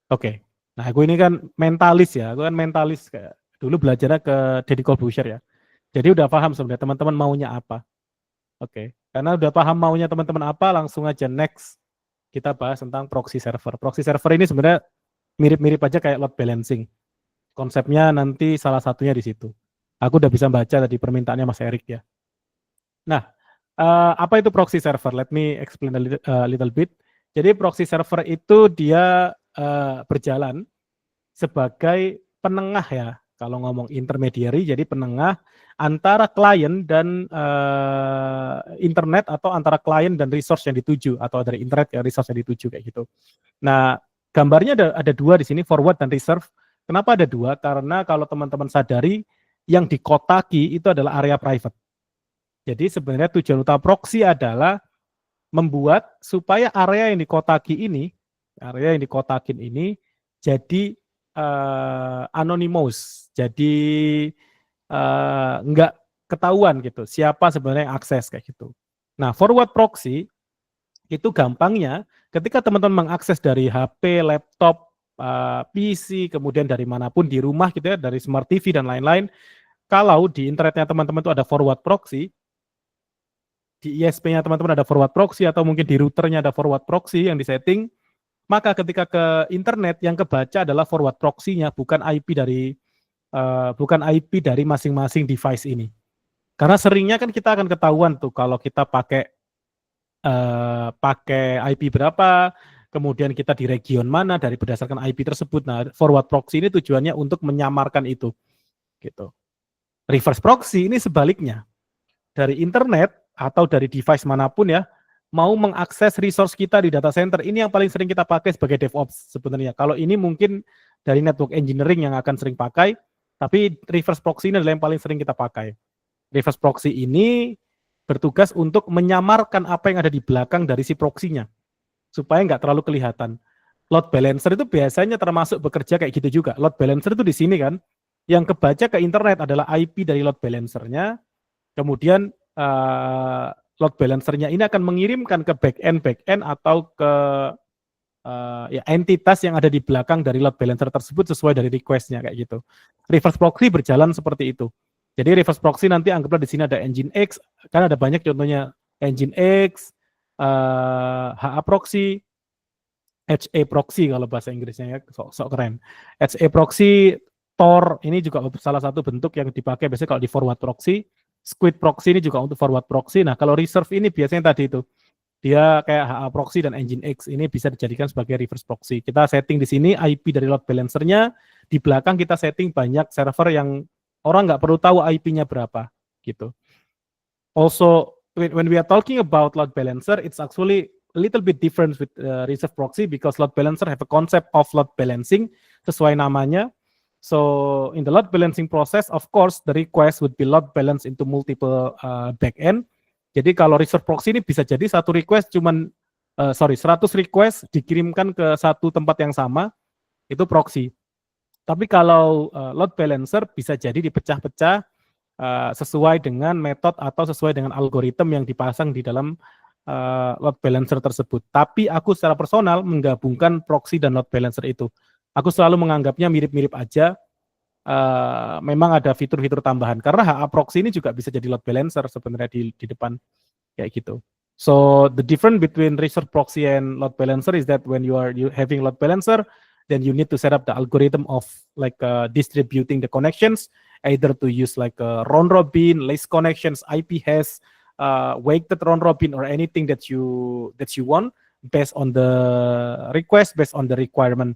Oke. Nah, aku ini kan mentalis ya. Aku kan mentalis kayak dulu belajarnya ke Deddy Corbuzier ya. Jadi udah paham sebenarnya teman-teman maunya apa. Oke. Karena udah paham maunya teman-teman apa, langsung aja next kita bahas tentang proxy server. Proxy server ini sebenarnya mirip-mirip aja kayak load balancing. Konsepnya nanti salah satunya di situ. Aku udah bisa baca tadi permintaannya Mas Erik ya. Nah, apa itu proxy server? Let me explain a little bit. Jadi proxy server itu dia berjalan sebagai penengah ya. Kalau ngomong intermediary, jadi penengah antara klien dan internet, atau antara klien dan resource yang dituju, atau dari internet ke resource yang dituju kayak gitu. Nah, gambarnya ada 2 di sini, forward dan reserve. Kenapa ada 2? Karena kalau teman-teman sadari, yang dikotaki itu adalah area private. Jadi sebenarnya tujuan utama proxy adalah membuat supaya area yang dikotakin ini jadi anonymous, jadi nggak ketahuan gitu siapa sebenarnya yang akses kayak gitu. Nah, forward proxy itu gampangnya ketika teman-teman mengakses dari HP, laptop, PC, kemudian dari manapun di rumah gitu ya, dari smart TV dan lain-lain. Kalau di internetnya teman-teman itu ada forward proxy, di ISP-nya teman-teman ada forward proxy atau mungkin di routernya ada forward proxy yang disetting, maka ketika ke internet yang kebaca adalah forward proxy-nya, bukan IP dari masing-masing device ini. Karena seringnya kan kita akan ketahuan tuh kalau kita pakai IP berapa, kemudian kita di region mana dari berdasarkan IP tersebut. Nah, forward proxy ini tujuannya untuk menyamarkan itu, gitu. Reverse proxy ini sebaliknya, dari internet atau dari device manapun ya, mau mengakses resource kita di data center, ini yang paling sering kita pakai sebagai DevOps sebenarnya. Kalau ini mungkin dari network engineering yang akan sering pakai, tapi reverse proxy ini adalah yang paling sering kita pakai. Reverse proxy ini bertugas untuk menyamarkan apa yang ada di belakang dari si proxy-nya, supaya nggak terlalu kelihatan. Load balancer itu biasanya termasuk bekerja kayak gitu juga. Load balancer itu di sini kan, yang kebaca ke internet adalah IP dari load balancer-nya, kemudian load balancer-nya ini akan mengirimkan ke backend atau ke ya entitas yang ada di belakang dari load balancer tersebut sesuai dari request-nya kayak gitu. Reverse proxy berjalan seperti itu. Jadi reverse proxy nanti anggaplah di sini ada Nginx, kan ada banyak contohnya Nginx, HA proxy, HA proxy kalau bahasa Inggrisnya ya, sok keren. HA proxy, Tor ini juga salah satu bentuk yang dipakai biasanya kalau di forward proxy. Squid proxy ini juga untuk forward proxy. Nah, kalau reserve ini biasanya tadi itu dia kayak HA proxy dan Nginx ini bisa dijadikan sebagai reverse proxy. Kita setting di sini IP dari load balancer-nya, di belakang kita setting banyak server yang orang nggak perlu tahu IP-nya berapa gitu. Also, when we are talking about load balancer, it's actually a little bit different with reserve proxy because load balancer have a concept of load balancing sesuai namanya. So in the load balancing process, of course, the request would be load balanced into multiple backend. Jadi kalau reserve proxy ini bisa jadi satu request 100 request dikirimkan ke satu tempat yang sama, itu proxy. Tapi kalau load balancer bisa jadi dipecah-pecah sesuai dengan metode atau sesuai dengan algoritma yang dipasang di dalam load balancer tersebut. Tapi aku secara personal menggabungkan proxy dan load balancer itu. Aku selalu menganggapnya mirip-mirip aja. Memang ada fitur-fitur tambahan. Karena HA proxy ini juga bisa jadi load balancer sebenarnya di depan kayak gitu. So the difference between reserve proxy and load balancer is that when you having load balancer, then you need to set up the algorithm of like distributing the connections, either to use like a round robin, list connections, IP hash, weighted round robin, or anything that you want based on the request, based on the requirement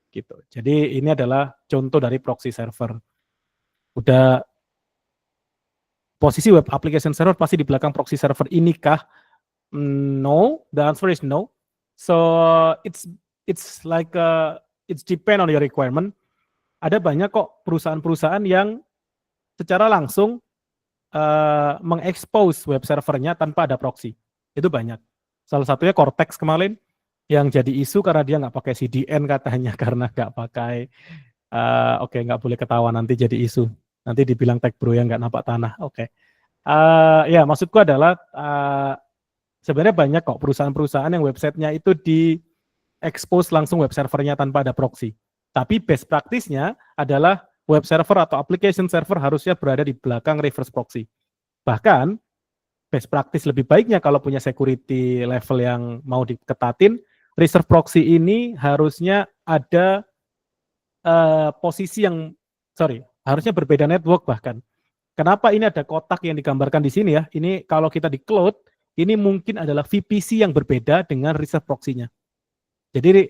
gitu. Jadi ini adalah contoh dari proxy server. Udah posisi web application server pasti di belakang proxy server ini kah? No, the answer is no. So it's like it's depend on your requirement. Ada banyak kok perusahaan-perusahaan yang secara langsung mengekspos web servernya tanpa ada proxy. Itu banyak. Salah satunya Cortex kemarin yang jadi isu karena dia nggak pakai CDN katanya karena nggak pakai nggak boleh ketawa nanti jadi isu. Nanti dibilang tech bro yang nggak nampak tanah. Ya maksudku adalah sebenarnya banyak kok perusahaan-perusahaan yang websitenya itu di-expose langsung web servernya tanpa ada proxy. Tapi best practice-nya adalah web server atau application server harusnya berada di belakang reverse proxy. Bahkan, best practice lebih baiknya kalau punya security level yang mau diketatin, reserve proxy ini harusnya ada posisi yang, harusnya berbeda network bahkan. Kenapa ini ada kotak yang digambarkan di sini ya? Ini kalau kita di cloud, ini mungkin adalah VPC yang berbeda dengan reserve proxy-nya. Jadi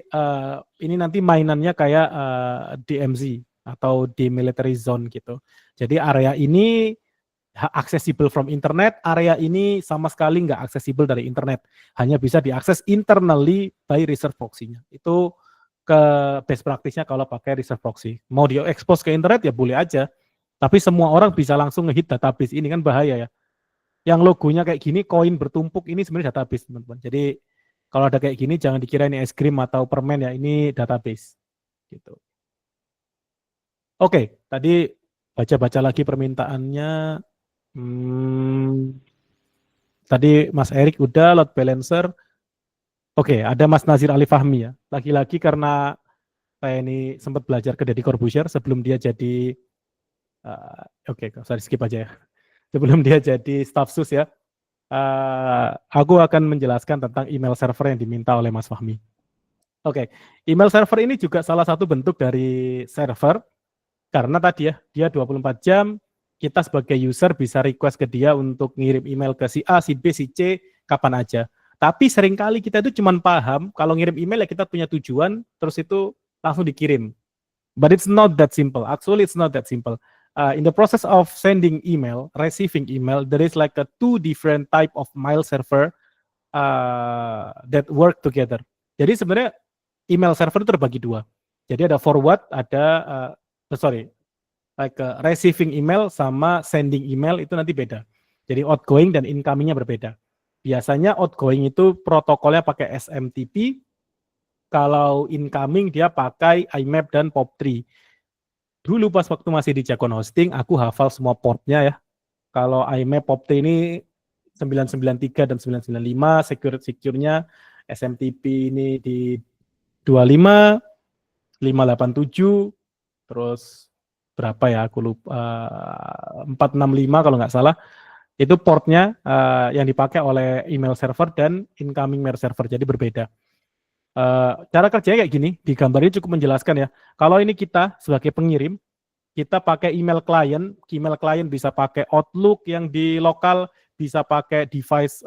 ini nanti mainannya kayak DMZ atau demilitary zone gitu. Jadi area ini accessible from internet, area ini sama sekali nggak accessible dari internet. Hanya bisa diakses internally by reserve proxy-nya. Itu ke best practice-nya kalau pakai reserve proxy. Mau di-expose ke internet ya boleh aja. Tapi semua orang bisa langsung nge-hit database. Ini kan bahaya ya. Yang logonya kayak gini, koin bertumpuk, ini sebenarnya database, teman-teman. Jadi kalau ada kayak gini, jangan dikira ini es krim atau permen ya, ini database. Gitu. Oke, tadi baca-baca lagi permintaannya. Tadi Mas Erik udah, load balancer. Oke, ada Mas Nazir Ali Fahmi ya. Lagi-lagi karena saya ini sempat belajar ke Deddy Corbuzier sebelum dia jadi, sorry skip aja ya. Sebelum dia jadi staff sus ya. aku akan menjelaskan tentang email server yang diminta oleh Mas Fahmi. Oke, email server ini juga salah satu bentuk dari server, karena tadi ya, dia 24 jam, kita sebagai user bisa request ke dia untuk ngirim email ke si A, si B, si C, kapan aja. Tapi seringkali kita itu cuma paham, kalau ngirim email ya kita punya tujuan, terus itu langsung dikirim. But it's not that simple. Actually, it's not that simple. In the process of sending email, receiving email, there is like a two different type of mail server that work together. Jadi sebenarnya email server itu terbagi dua. Jadi ada forward, ada receiving email sama sending email itu nanti beda. Jadi outgoing dan incomingnya berbeda. Biasanya outgoing itu protokolnya pakai SMTP, kalau incoming dia pakai IMAP dan POP3. Dulu pas waktu masih di Jakon Hosting, aku hafal semua portnya ya. Kalau IMAP POP3 ini 993 dan 995, secure-nya SMTP ini di 25, 587, terus berapa ya, aku lupa, 465 kalau nggak salah. Itu portnya yang dipakai oleh email server dan incoming mail server, jadi berbeda. Cara kerjanya kayak gini, di gambar ini cukup menjelaskan ya. Kalau ini kita sebagai pengirim, kita pakai email klien bisa pakai Outlook yang di lokal, bisa pakai device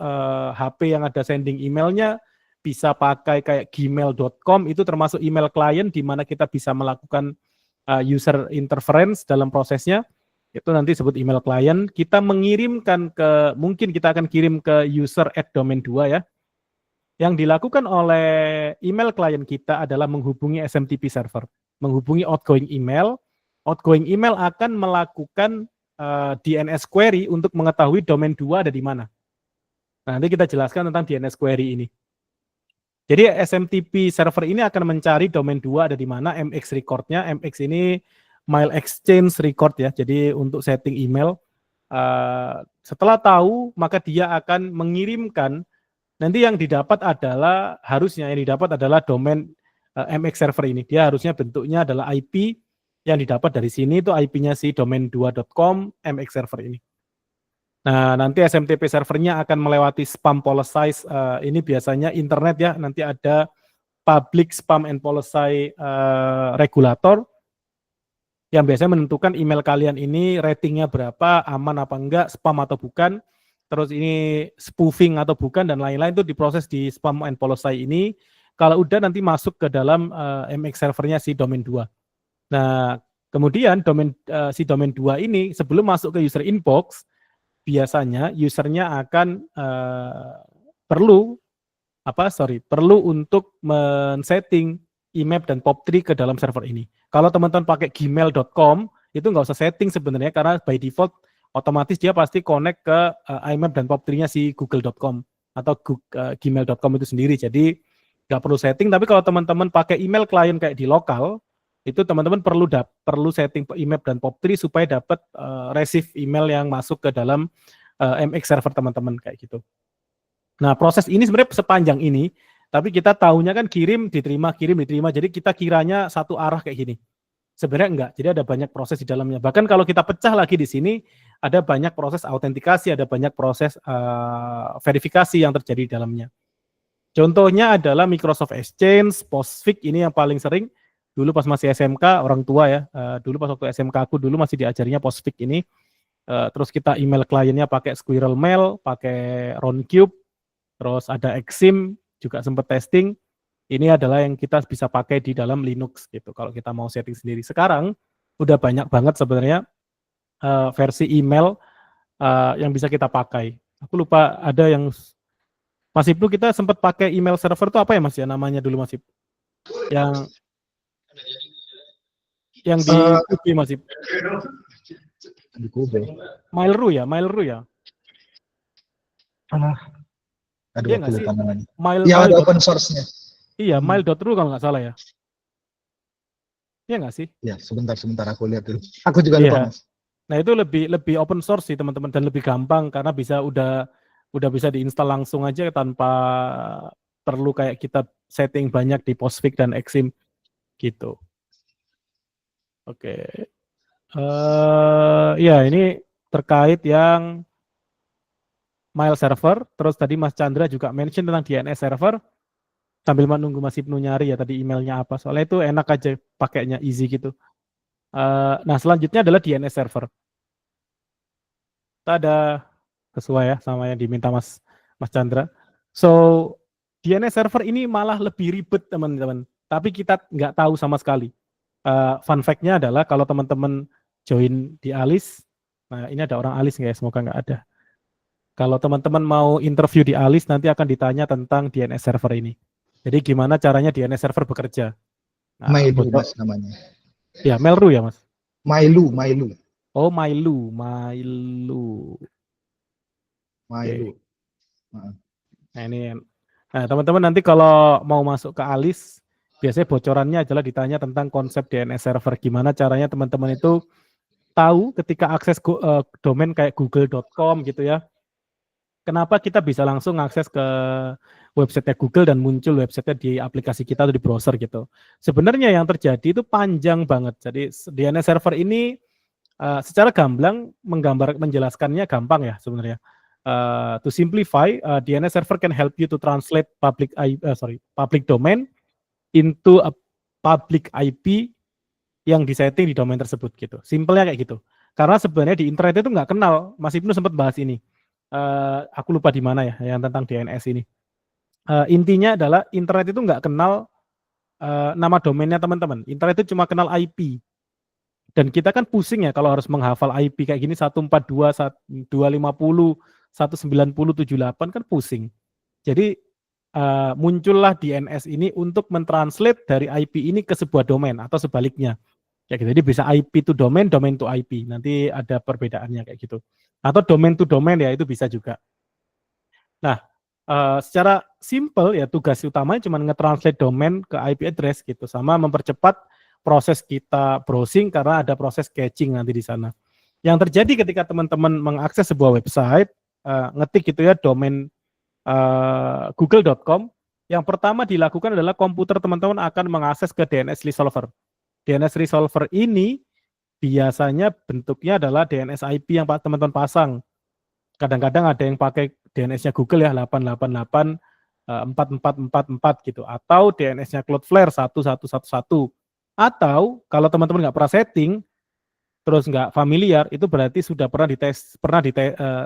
HP yang ada sending emailnya, bisa pakai kayak gmail.com, itu termasuk email klien di mana kita bisa melakukan user interference dalam prosesnya, itu nanti disebut email klien. Kita mengirimkan mungkin kita akan kirim ke user @domain2 ya. Yang dilakukan oleh email klien kita adalah menghubungi SMTP server, menghubungi outgoing email. Outgoing email akan melakukan DNS query untuk mengetahui domain 2 ada di mana. Nah, nanti kita jelaskan tentang DNS query ini. Jadi SMTP server ini akan mencari domain 2 ada di mana, MX record-nya. MX ini mail exchange record ya. Jadi untuk setting email, setelah tahu maka dia akan mengirimkan. Nanti yang didapat adalah, harusnya yang didapat adalah domain MX server ini. Dia harusnya bentuknya adalah IP, yang didapat dari sini itu IP-nya si domain2.com MX server ini. Nah, nanti SMTP servernya akan melewati spam policy, ini biasanya internet ya, nanti ada public spam and policy regulator, yang biasanya menentukan email kalian ini ratingnya berapa, aman apa enggak, spam atau bukan, terus ini spoofing atau bukan, dan lain-lain itu diproses di spam and policy ini. Kalau udah nanti masuk ke dalam MX servernya si domain 2. Nah, kemudian si domain 2 ini sebelum masuk ke user inbox, biasanya usernya akan perlu untuk men-setting IMAP dan POP3 ke dalam server ini. Kalau teman-teman pakai gmail.com, itu nggak usah setting sebenarnya, karena by default otomatis dia pasti connect ke IMAP dan POP3-nya si google.com atau gmail.com itu sendiri. Jadi nggak perlu setting. Tapi kalau teman-teman pakai email klien kayak di lokal, itu teman-teman perlu setting IMAP dan POP3 supaya dapat receive email yang masuk ke dalam MX server teman-teman kayak gitu. Nah, proses ini sebenarnya sepanjang ini, tapi kita tahunya kan kirim, diterima, jadi kita kiranya satu arah kayak gini. Sebenarnya enggak, jadi ada banyak proses di dalamnya. Bahkan kalau kita pecah lagi di sini, ada banyak proses autentikasi, ada banyak proses verifikasi yang terjadi di dalamnya. Contohnya adalah Microsoft Exchange, Postfix, ini yang paling sering. Dulu pas masih SMK, orang tua ya, dulu pas waktu SMK aku dulu masih diajarinya Postfix ini. Terus kita email kliennya pakai Squirrel Mail, pakai Roundcube, terus ada Exim, juga sempat testing. Ini adalah yang kita bisa pakai di dalam Linux gitu, kalau kita mau setting sendiri. Sekarang udah banyak banget sebenarnya versi email yang bisa kita pakai. Aku lupa ada yang Mas Ibnu, kita sempat pakai email server itu apa ya Mas ya namanya dulu Mas Ibnu? Yang di Kube Mas Ibnu. Di Kube. Mail.ru ya? Aduh, Iya aku nggak sih? lupa namanya. Mail, Ya, ada open source-nya. Iya, mail.ru kalau nggak salah ya. Iya nggak sih? Ya, sebentar aku lihat dulu. Aku juga lupa, Mas. Nah, itu lebih open source sih teman-teman, dan lebih gampang karena udah bisa diinstal langsung aja tanpa perlu kayak kita setting banyak di Postfix dan Exim gitu. Oke. Ya, ini terkait yang mail server, terus tadi Mas Chandra juga mention tentang DNS server, sambil menunggu Mas Ibnu nyari ya tadi emailnya apa, soalnya itu enak aja pakainya, easy gitu. Nah selanjutnya adalah DNS server. Kita ada sesuai ya sama yang diminta Mas Chandra. So DNS server ini malah lebih ribet teman-teman, tapi kita nggak tahu sama sekali. Fun fact-nya adalah kalau teman-teman join di Alis, nah ini ada orang Alis nggak ya? Semoga nggak ada. Kalau teman-teman mau interview di Alis, nanti akan ditanya tentang DNS server ini. Jadi gimana caranya DNS server bekerja? Nah, Mailu Mas namanya. Ya, Melru ya Mas? Mailu. Oh, Mailu. Okay. Nah ini, nah teman-teman nanti kalau mau masuk ke Alis, biasanya bocorannya adalah ditanya tentang konsep DNS server. Gimana caranya teman-teman itu tahu ketika akses domain kayak google.com gitu ya, kenapa kita bisa langsung akses ke website Google dan muncul website di aplikasi kita atau di browser gitu. Sebenarnya yang terjadi itu panjang banget. Jadi DNS server ini secara gamblang menjelaskannya gampang ya sebenarnya. To simplify, DNS server can help you to translate public domain into a public IP yang disetting di domain tersebut gitu. Simpelnya kayak gitu. Karena sebenarnya di internet itu nggak kenal. Mas Ibnu sempat bahas ini. Aku lupa di mana ya yang tentang DNS ini. Intinya adalah internet itu nggak kenal nama domainnya teman-teman. Internet itu cuma kenal IP. Dan kita kan pusing ya kalau harus menghafal IP kayak gini 142, 250, 190, 78 kan pusing. Jadi muncullah DNS ini untuk mentranslate dari IP ini ke sebuah domain atau sebaliknya. Kayak gitu. Jadi bisa IP to domain, domain to IP. Nanti ada perbedaannya kayak gitu. Atau domain to domain ya itu bisa juga. Nah, secara simple ya tugas utamanya cuma nge-translate domain ke IP address gitu, sama mempercepat proses kita browsing karena ada proses caching nanti di sana. Yang terjadi ketika teman-teman mengakses sebuah website, ngetik gitu ya domain google.com, yang pertama dilakukan adalah komputer teman-teman akan mengakses ke DNS resolver. DNS resolver ini biasanya bentuknya adalah DNS IP yang teman-teman pasang. Kadang-kadang ada yang pakai DNS-nya Google ya 888 4444 gitu, atau DNS-nya Cloudflare 1111. Atau kalau teman-teman nggak pernah setting, terus nggak familiar, itu berarti sudah pernah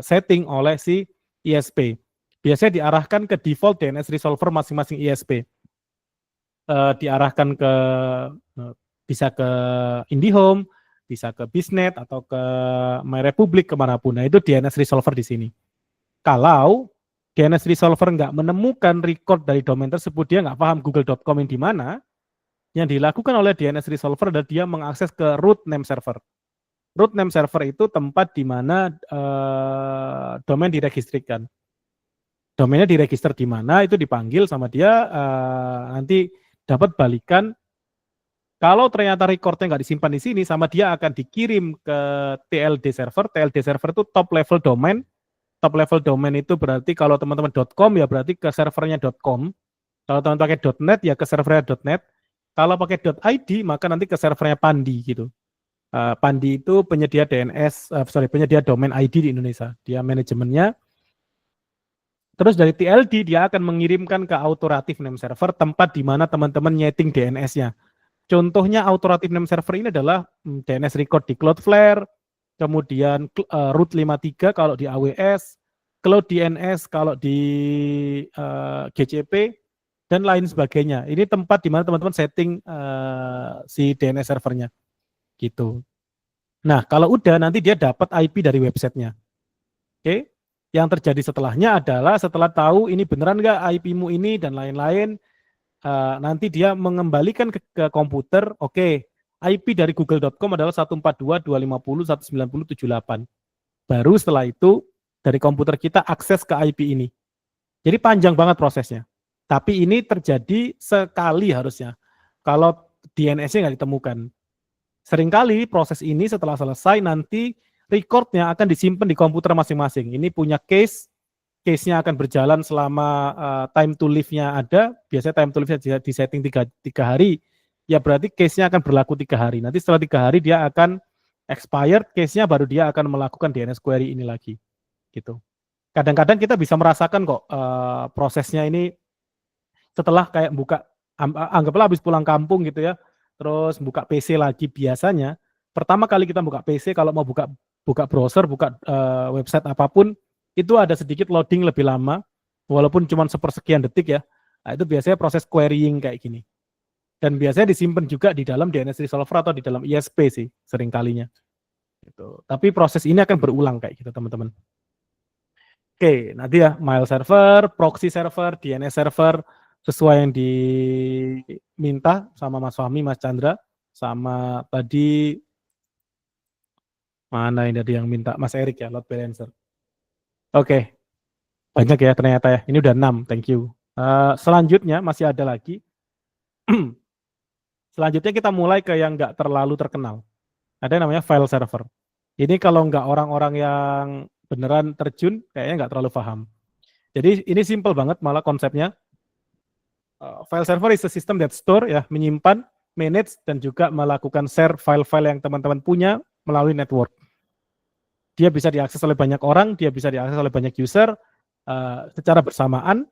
setting oleh si ISP. Biasanya diarahkan ke default DNS resolver masing-masing ISP. Diarahkan ke bisa ke IndiHome, bisa ke Biznet atau ke MyRepublic kemanapun. Nah itu DNS resolver di sini. Kalau DNS resolver nggak menemukan record dari domain tersebut, dia nggak paham google.com yang di mana, yang dilakukan oleh DNS resolver adalah dia mengakses ke root name server. Root name server itu tempat di mana domain diregistrkan. Domainnya diregister di mana, itu dipanggil sama dia, nanti dapat balikan. Kalau ternyata recordnya nggak disimpan di sini, sama dia akan dikirim ke TLD server. TLD server itu top level domain. Top level domain itu berarti kalau teman-teman .com ya berarti ke servernya .com. Kalau teman pakai .net ya ke servernya .net. Kalau pakai .id maka nanti ke servernya Pandi gitu. Pandi itu penyedia penyedia domain ID di Indonesia. Dia manajemennya. Terus dari TLD dia akan mengirimkan ke Authoritative Name Server tempat di mana teman-teman nyeting DNS-nya. Contohnya Authoritative Name Server ini adalah DNS record di Cloudflare, kemudian root 53 kalau di AWS, Cloud DNS kalau di GCP, dan lain sebagainya. Ini tempat di mana teman-teman setting si DNS servernya. Gitu. Nah, kalau udah nanti dia dapat IP dari websitenya. Oke. Yang terjadi setelahnya adalah setelah tahu ini beneran nggak IP-mu ini dan lain-lain, nanti dia mengembalikan ke komputer, oke, IP dari google.com adalah 142.250.190.78. Baru setelah itu dari komputer kita akses ke IP ini. Jadi panjang banget prosesnya. Tapi ini terjadi sekali harusnya. Kalau DNS-nya nggak ditemukan. Seringkali proses ini setelah selesai nanti recordnya akan disimpan di komputer masing-masing. Ini punya case-nya akan berjalan selama time to live-nya ada. Biasanya time to live-nya di setting 3 hari. Ya berarti case-nya akan berlaku 3 hari. Nanti setelah 3 hari dia akan expired case-nya, baru dia akan melakukan DNS query ini lagi. Gitu. kadang-kadang kita bisa merasakan kok prosesnya ini setelah kayak buka, anggaplah habis pulang kampung gitu ya, terus buka PC lagi. Biasanya pertama kali kita buka PC kalau mau buka buka browser, buka website apapun, itu ada sedikit loading lebih lama, walaupun cuma sepersekian detik ya. Nah, itu biasanya proses querying kayak gini. Dan biasanya disimpan juga di dalam DNS resolver atau di dalam ISP sih, sering kalinya. Gitu. Tapi proses ini akan berulang kayak gitu, teman-teman. Oke, nanti ya, mail server, proxy server, DNS server, sesuai yang diminta sama Mas Fahmi, Mas Chandra, sama tadi, mana ini tadi yang minta Mas Erik ya, load balancer. Oke, banyak ya ternyata ya, ini udah 6, thank you. Selanjutnya masih ada lagi. Selanjutnya kita mulai ke yang nggak terlalu terkenal. Ada yang namanya file server. Ini kalau nggak orang-orang yang beneran terjun, kayaknya nggak terlalu paham. Jadi ini simple banget malah konsepnya. File server is a system that store, ya, menyimpan, manage, dan juga melakukan share file-file yang teman-teman punya melalui network. Dia bisa diakses oleh banyak orang, dia bisa diakses oleh banyak user secara bersamaan,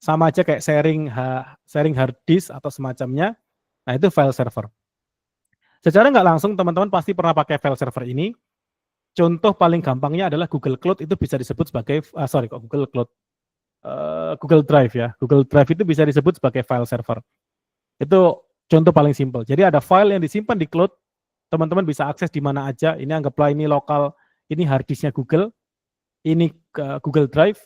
sama aja kayak sharing hard disk atau semacamnya. Nah, itu file server. Secara nggak langsung teman-teman pasti pernah pakai file server ini. Contoh paling gampangnya adalah Google Cloud, itu bisa disebut sebagai, Google Cloud, Google Drive ya. Google Drive itu bisa disebut sebagai file server. Itu contoh paling simpel. Jadi ada file yang disimpan di cloud, teman-teman bisa akses di mana aja. Ini anggaplah ini lokal, ini hard disknya Google, ini Google Drive.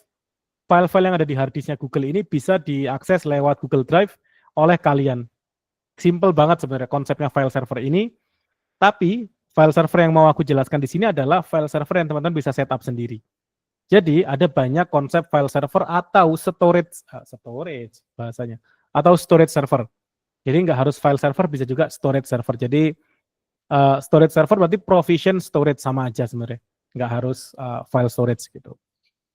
File-file yang ada di hard disknya Google ini bisa diakses lewat Google Drive oleh kalian. Simple banget sebenarnya konsepnya file server ini. Tapi file server yang mau aku jelaskan di sini adalah file server yang teman-teman bisa setup sendiri. Jadi ada banyak konsep file server atau storage bahasanya, atau storage server. Jadi nggak harus file server, bisa juga storage server. Jadi storage server berarti provision storage, sama aja sebenarnya. Nggak harus file storage gitu.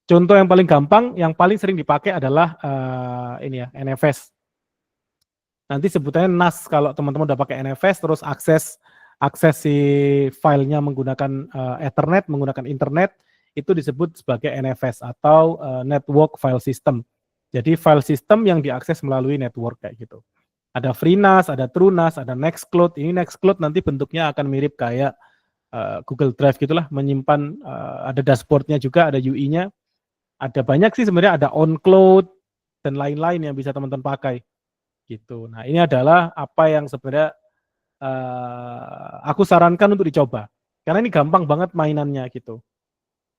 Contoh yang paling gampang, yang paling sering dipakai adalah ini ya, NFS. Nanti sebutannya NAS kalau teman-teman udah pakai NFS, terus akses si filenya menggunakan Ethernet, menggunakan internet, itu disebut sebagai NFS atau Network File System. Jadi file system yang diakses melalui network kayak gitu. Ada FreeNAS, ada TrueNAS, ada Nextcloud. Ini Nextcloud nanti bentuknya akan mirip kayak Google Drive gitulah, menyimpan, ada dashboardnya juga, ada UI-nya. Ada banyak sih sebenarnya, ada OnCloud dan lain-lain yang bisa teman-teman pakai. Gitu. Nah, ini adalah apa yang sebenarnya aku sarankan untuk dicoba. Karena ini gampang banget mainannya gitu.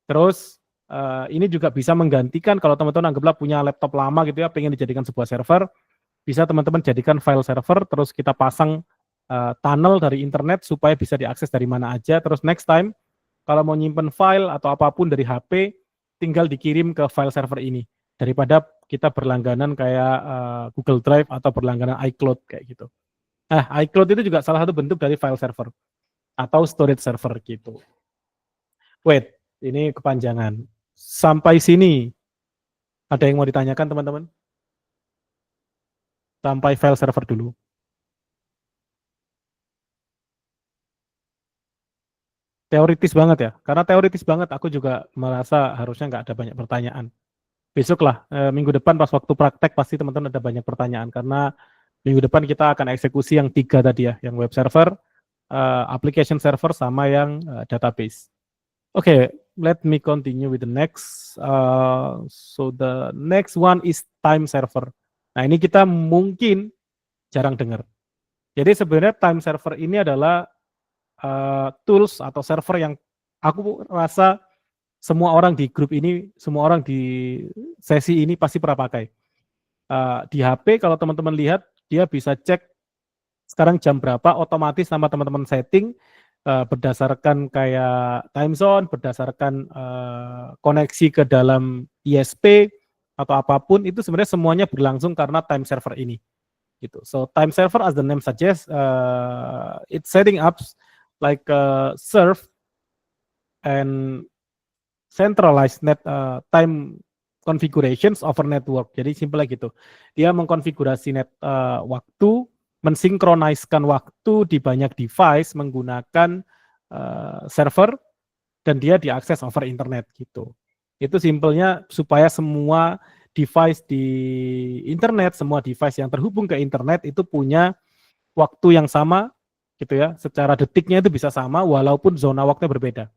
Terus ini juga bisa menggantikan kalau teman-teman anggaplah punya laptop lama gitu ya, pengen dijadikan sebuah server, bisa teman-teman jadikan file server, terus kita pasang tunnel dari internet supaya bisa diakses dari mana aja. Terus next time kalau mau nyimpen file atau apapun dari HP, tinggal dikirim ke file server ini. Daripada kita berlangganan kayak Google Drive atau berlangganan iCloud kayak gitu. Nah, iCloud itu juga salah satu bentuk dari file server atau storage server gitu. Wait, ini kepanjangan. Sampai sini ada yang mau ditanyakan teman-teman? Sampai file server dulu. Teoritis banget ya, karena teoritis banget aku juga merasa harusnya nggak ada banyak pertanyaan. Besok lah, minggu depan pas waktu praktek pasti teman-teman ada banyak pertanyaan, karena minggu depan kita akan eksekusi yang 3 tadi ya, yang web server, application server, sama yang database. Oke, let me continue with the next. So the next one is time server. Nah, ini kita mungkin jarang dengar. Jadi sebenarnya time server ini adalah tools atau server yang aku rasa semua orang di grup ini, semua orang di sesi ini pasti pernah pakai. Di HP kalau teman-teman lihat, dia bisa cek sekarang jam berapa, otomatis sama teman-teman setting berdasarkan kayak time zone, berdasarkan koneksi ke dalam ISP atau apapun, itu sebenarnya semuanya berlangsung karena time server ini. Gitu. So time server, as the name suggests, it's setting up like serve and centralized net time configurations over network. Jadi simpel gitu. Dia mengkonfigurasi waktu, mensinkroniskan waktu di banyak device menggunakan server, dan dia diakses over internet gitu. Itu simpelnya supaya semua device di internet, semua device yang terhubung ke internet itu punya waktu yang sama gitu ya. Secara detiknya itu bisa sama walaupun zona waktunya berbeda.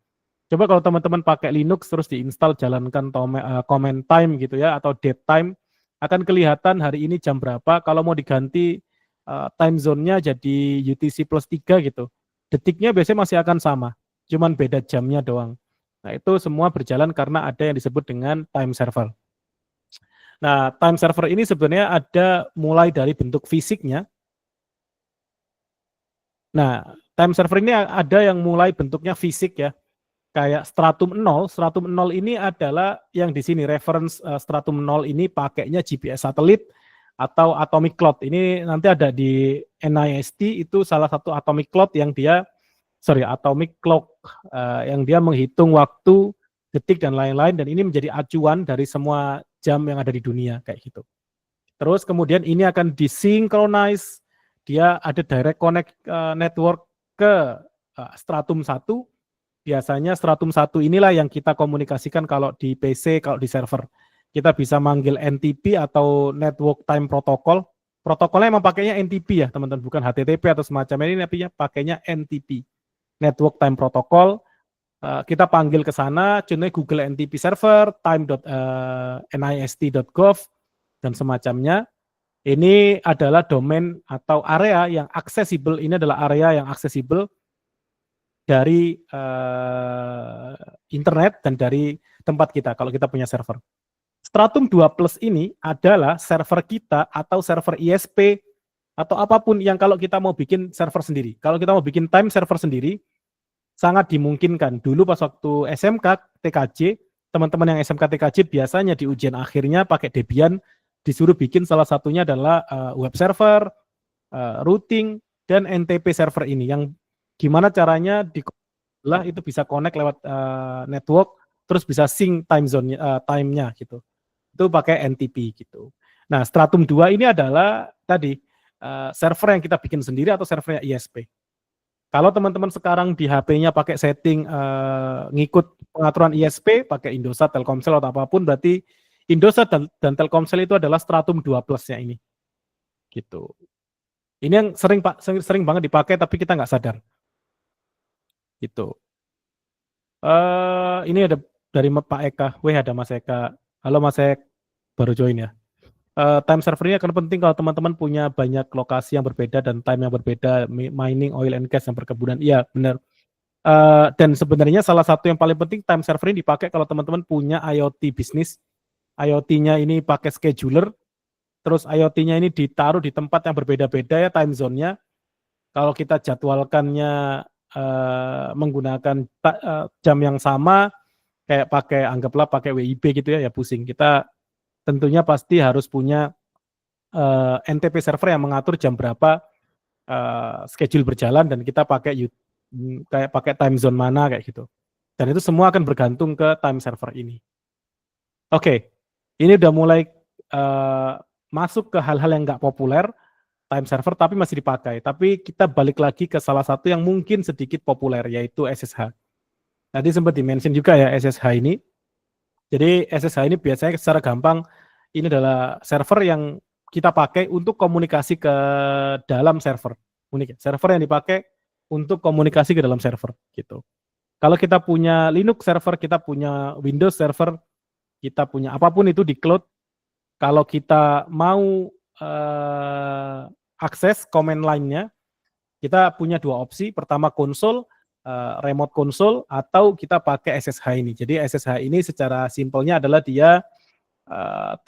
Coba kalau teman-teman pakai Linux terus diinstal jalankan command time gitu ya atau date time, akan kelihatan hari ini jam berapa. Kalau mau diganti time zone-nya jadi UTC plus 3 gitu. Detiknya biasanya masih akan sama, cuman beda jamnya doang. Nah, itu semua berjalan karena ada yang disebut dengan time server. Nah, time server ini sebenarnya ada mulai dari bentuk fisiknya. Nah, time server ini ada yang mulai bentuknya fisik ya. Kayak stratum 0 ini adalah yang di sini reference stratum 0 ini pakainya GPS satelit atau atomic clock. Ini nanti ada di NIST, itu salah satu atomic clock yang dia atomic clock yang dia menghitung waktu, detik dan lain-lain, dan ini menjadi acuan dari semua jam yang ada di dunia kayak gitu. Terus kemudian ini akan disinkronize, dia ada direct connect network ke stratum 1. Biasanya stratum 1 inilah yang kita komunikasikan kalau di PC, kalau di server. Kita bisa manggil NTP atau Network Time Protocol. Protokolnya emang pakainya NTP ya teman-teman, bukan HTTP atau semacam ini, tapi pakainya NTP. Network Time Protocol. Kita panggil ke sana, contohnya Google NTP Server, time.nist.gov, dan semacamnya. Ini adalah domain atau area yang aksesibel, ini adalah area yang aksesibel dari internet dan dari tempat kita kalau kita punya server. Stratum 2 plus ini adalah server kita atau server ISP atau apapun yang kalau kita mau bikin server sendiri. Kalau kita mau bikin time server sendiri, sangat dimungkinkan. Dulu pas waktu SMK TKJ, teman-teman yang SMK TKJ biasanya di ujian akhirnya pakai Debian, disuruh bikin salah satunya adalah web server, routing, dan NTP server ini yang gimana caranya itu bisa connect lewat network, terus bisa sync time zone time-nya gitu. Itu pakai NTP gitu. Nah, stratum 2 ini adalah tadi server yang kita bikin sendiri atau servernya ISP. Kalau teman-teman sekarang di HP-nya pakai setting ngikut pengaturan ISP, pakai Indosat, Telkomsel atau apapun, berarti Indosat dan Telkomsel itu adalah stratum 2 plus-nya ini. Gitu. Ini yang sering banget dipakai tapi kita nggak sadar. Gitu. Ini ada dari Pak Eka. Ada Mas Eka. Halo Mas Ek, baru join ya. Time server ini akan penting kalau teman-teman punya banyak lokasi yang berbeda dan time yang berbeda, mining, oil and gas, yang perkebunan. Iya, benar. Dan sebenarnya salah satu yang paling penting time server ini dipakai kalau teman-teman punya IoT bisnis. IoT-nya ini pakai scheduler, terus IoT-nya ini ditaruh di tempat yang berbeda-beda ya time zone-nya. Kalau kita jadwalkannya menggunakan jam yang sama, kayak anggaplah pakai WIB gitu ya pusing. Kita tentunya pasti harus punya NTP server yang mengatur jam berapa schedule berjalan, dan kita pakai time zone mana kayak gitu. Dan itu semua akan bergantung ke time server ini. Oke, ini udah mulai masuk ke hal-hal yang nggak populer, time server tapi masih dipakai. Tapi kita balik lagi ke salah satu yang mungkin sedikit populer, yaitu SSH. Tadi sempat di-mention juga ya SSH ini. Jadi SSH ini biasanya secara gampang ini adalah server yang kita pakai untuk komunikasi ke dalam server. Unik ya, server yang dipakai untuk komunikasi ke dalam server gitu. Kalau kita punya Linux server, kita punya Windows server, kita punya apapun itu di cloud, kalau kita mau akses command line-nya, kita punya dua opsi. Pertama konsol, remote console, atau kita pakai SSH ini. Jadi SSH ini secara simpelnya adalah dia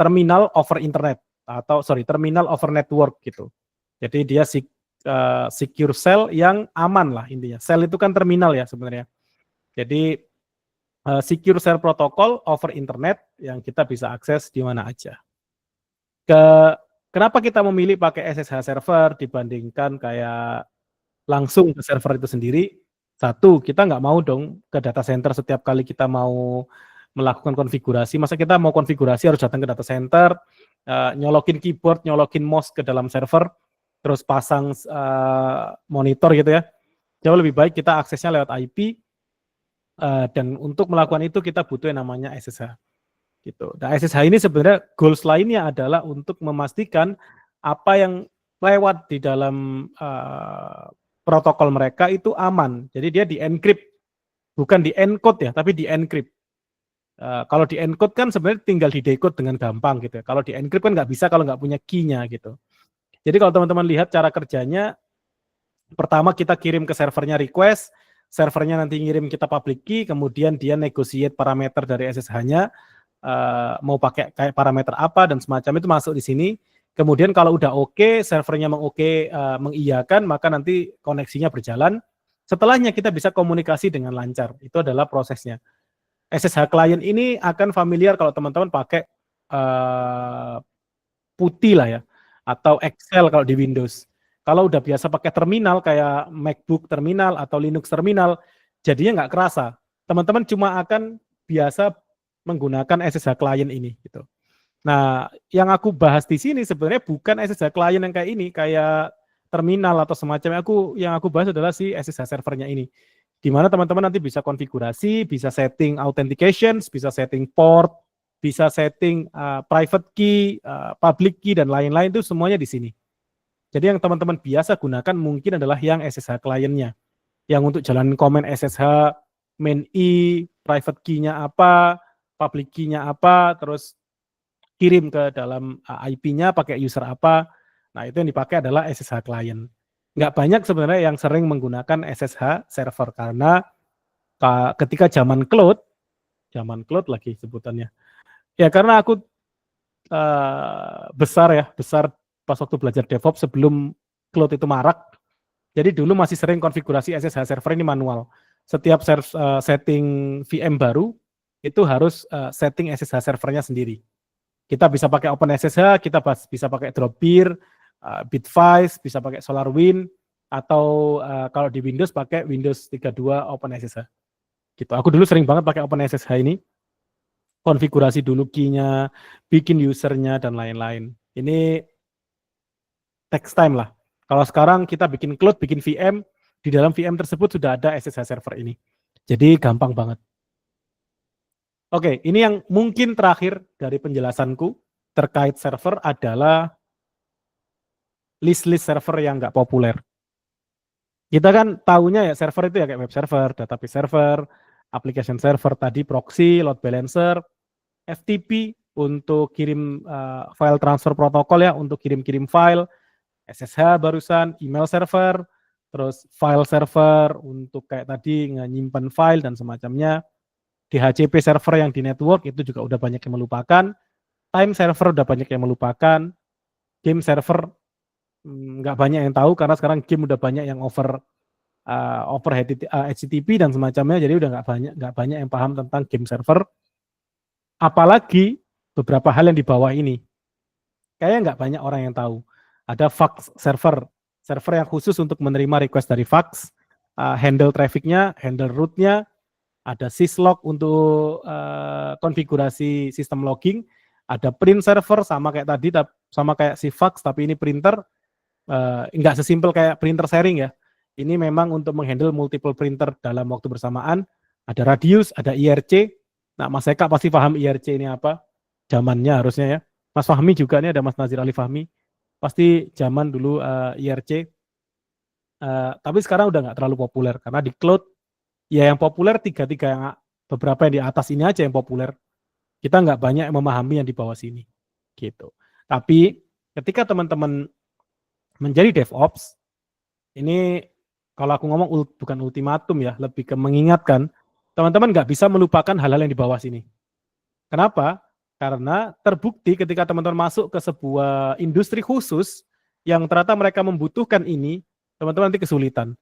terminal over internet atau terminal over network gitu. Jadi dia secure cell yang aman lah intinya. Cell itu kan terminal ya sebenarnya. Jadi secure cell protocol over internet yang kita bisa akses di mana aja. Kenapa kita memilih pakai SSH server dibandingkan kayak langsung ke server itu sendiri? Satu, kita nggak mau dong ke data center setiap kali kita mau melakukan konfigurasi. Masa kita mau konfigurasi harus datang ke data center, nyolokin keyboard, nyolokin mouse ke dalam server, terus pasang monitor gitu ya. Jauh lebih baik kita aksesnya lewat IP, dan untuk melakukan itu kita butuh yang namanya SSH. gitu. Nah, SSH ini sebenarnya goals lainnya adalah untuk memastikan apa yang lewat di dalam protokol mereka itu aman. Jadi dia di-encrypt, bukan di-encode ya, tapi di-encrypt. Kalau di-encode kan sebenarnya tinggal di-decode dengan gampang gitu ya. Kalau di-encrypt kan nggak bisa kalau nggak punya key-nya gitu. Jadi kalau teman-teman lihat cara kerjanya, pertama kita kirim ke servernya request, servernya nanti ngirim kita public key, kemudian dia negotiate parameter dari SSH-nya, mau pakai kayak parameter apa dan semacam itu masuk di sini. Kemudian kalau udah oke, servernya mengiyakan, maka nanti koneksinya berjalan. Setelahnya kita bisa komunikasi dengan lancar. Itu adalah prosesnya. SSH client ini akan familiar kalau teman-teman pakai putih lah ya, atau Excel kalau di Windows. Kalau udah biasa pakai terminal kayak MacBook terminal atau Linux terminal, jadinya nggak kerasa. Teman-teman cuma akan biasa menggunakan SSH client ini gitu. Nah, yang aku bahas di sini sebenarnya bukan SSH client yang kayak ini, kayak terminal atau semacamnya. Yang aku bahas adalah si SSH servernya ini. Di mana teman-teman nanti bisa konfigurasi, bisa setting authentication, bisa setting port, bisa setting private key, public key, dan lain-lain itu semuanya di sini. Jadi yang teman-teman biasa gunakan mungkin adalah yang SSH client-nya. Yang untuk jalan komen SSH, main I, private key-nya apa, public key-nya apa, terus kirim ke dalam IP-nya pakai user apa. Nah, itu yang dipakai adalah SSH client. Nggak banyak sebenarnya yang sering menggunakan SSH server karena ketika zaman cloud lagi sebutannya. Ya karena aku besar pas waktu belajar DevOps sebelum cloud itu marak. Jadi dulu masih sering konfigurasi SSH server ini manual. Setiap setting VM baru itu harus setting SSH servernya sendiri. Kita bisa pakai OpenSSH, kita bisa pakai Dropbear, Bitwise, bisa pakai SolarWinds, atau kalau di Windows pakai Windows 32 OpenSSH. Gitu. Aku dulu sering banget pakai OpenSSH ini, konfigurasi dulu key-nya, bikin usernya, dan lain-lain. Ini takes time lah. Kalau sekarang kita bikin cloud, bikin VM, di dalam VM tersebut sudah ada SSH server ini. Jadi gampang banget. Oke, ini yang mungkin terakhir dari penjelasanku terkait server adalah list-list server yang nggak populer. Kita kan tahunya ya server itu ya kayak web server, database server, application server, tadi proxy, load balancer, FTP untuk kirim file transfer protokol ya, untuk kirim-kirim file, SSH barusan, email server, terus file server untuk kayak tadi nyimpan file dan semacamnya. DHCP server yang di network itu juga udah banyak yang melupakan. Time server udah banyak yang melupakan. Game server nggak banyak yang tahu karena sekarang game udah banyak yang over HTTP dan semacamnya. Jadi udah nggak banyak yang paham tentang game server. Apalagi beberapa hal yang di bawah ini. Kayaknya nggak banyak orang yang tahu. Ada fax server yang khusus untuk menerima request dari fax, handle trafficnya, handle rootnya. Ada syslog untuk konfigurasi sistem logging, ada print server sama kayak tadi, sama kayak si fax, tapi ini printer, nggak sesimpel kayak printer sharing ya. Ini memang untuk menghandle multiple printer dalam waktu bersamaan. Ada radius, ada IRC. Nah, Mas Eka pasti paham IRC ini apa, zamannya harusnya ya. Mas Fahmi juga, ini ada Mas Nazir Ali Fahmi, pasti zaman dulu IRC. Tapi sekarang udah nggak terlalu populer, karena di cloud, ya yang populer tiga-tiga yang beberapa yang di atas ini aja yang populer. Kita nggak banyak yang memahami yang di bawah sini. Gitu. Tapi ketika teman-teman menjadi DevOps, ini kalau aku ngomong bukan ultimatum ya, lebih ke mengingatkan, teman-teman nggak bisa melupakan hal-hal yang di bawah sini. Kenapa? Karena terbukti ketika teman-teman masuk ke sebuah industri khusus yang ternyata mereka membutuhkan ini, teman-teman nanti kesulitan.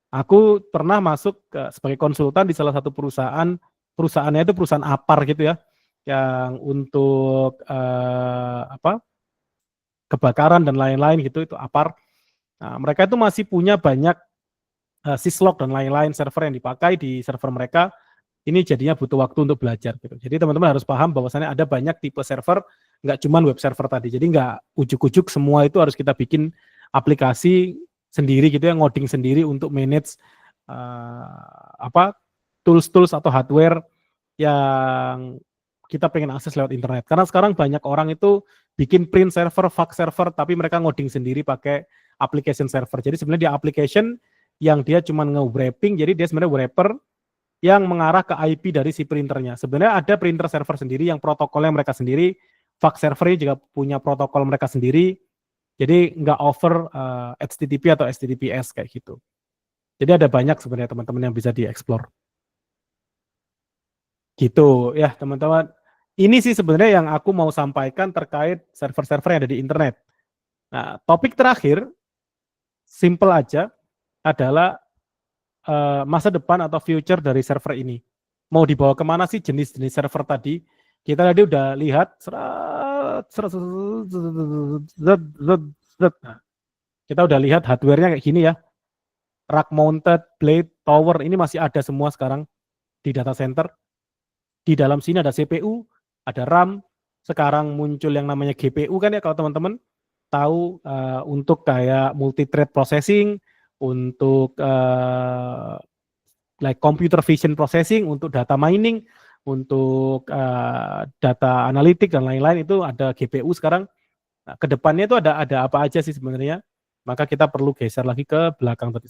Aku pernah masuk sebagai konsultan di salah satu perusahaannya itu perusahaan APAR gitu ya, yang untuk kebakaran dan lain-lain gitu, itu APAR. Nah, mereka itu masih punya banyak syslog dan lain-lain server yang dipakai di server mereka. Ini jadinya butuh waktu untuk belajar gitu. Jadi teman-teman harus paham bahwasannya ada banyak tipe server, nggak cuma web server tadi. Jadi nggak ujuk-ujuk semua itu harus kita bikin aplikasi sendiri gitu ya, ngoding sendiri untuk manage tools-tools atau hardware yang kita pengen akses lewat internet. Karena sekarang banyak orang itu bikin print server, fax server, tapi mereka ngoding sendiri pakai application server. Jadi sebenarnya dia application yang dia cuma nge-wrapping, jadi dia sebenarnya wrapper yang mengarah ke IP dari si printernya. Sebenarnya ada printer server sendiri yang protokolnya mereka sendiri, fax server juga punya protokol mereka sendiri, jadi nggak over HTTP atau HTTPS kayak gitu. Jadi ada banyak sebenarnya teman-teman yang bisa dieksplor. Gitu ya teman-teman. Ini sih sebenarnya yang aku mau sampaikan terkait server-server yang ada di internet. Nah, topik terakhir, simple aja, adalah masa depan atau future dari server ini. Mau dibawa kemana sih jenis-jenis server tadi? Kita tadi udah lihat, kita udah lihat hardware-nya kayak gini ya. Rack mounted, blade, tower, ini masih ada semua sekarang di data center. Di dalam sini ada CPU, ada RAM, sekarang muncul yang namanya GPU kan ya kalau teman-teman tahu untuk kayak multi-thread processing, untuk like computer vision processing, untuk data mining, untuk data analitik dan lain-lain itu ada GPU sekarang. Nah, kedepannya itu ada apa aja sih sebenarnya? Maka kita perlu geser lagi ke belakang tadi.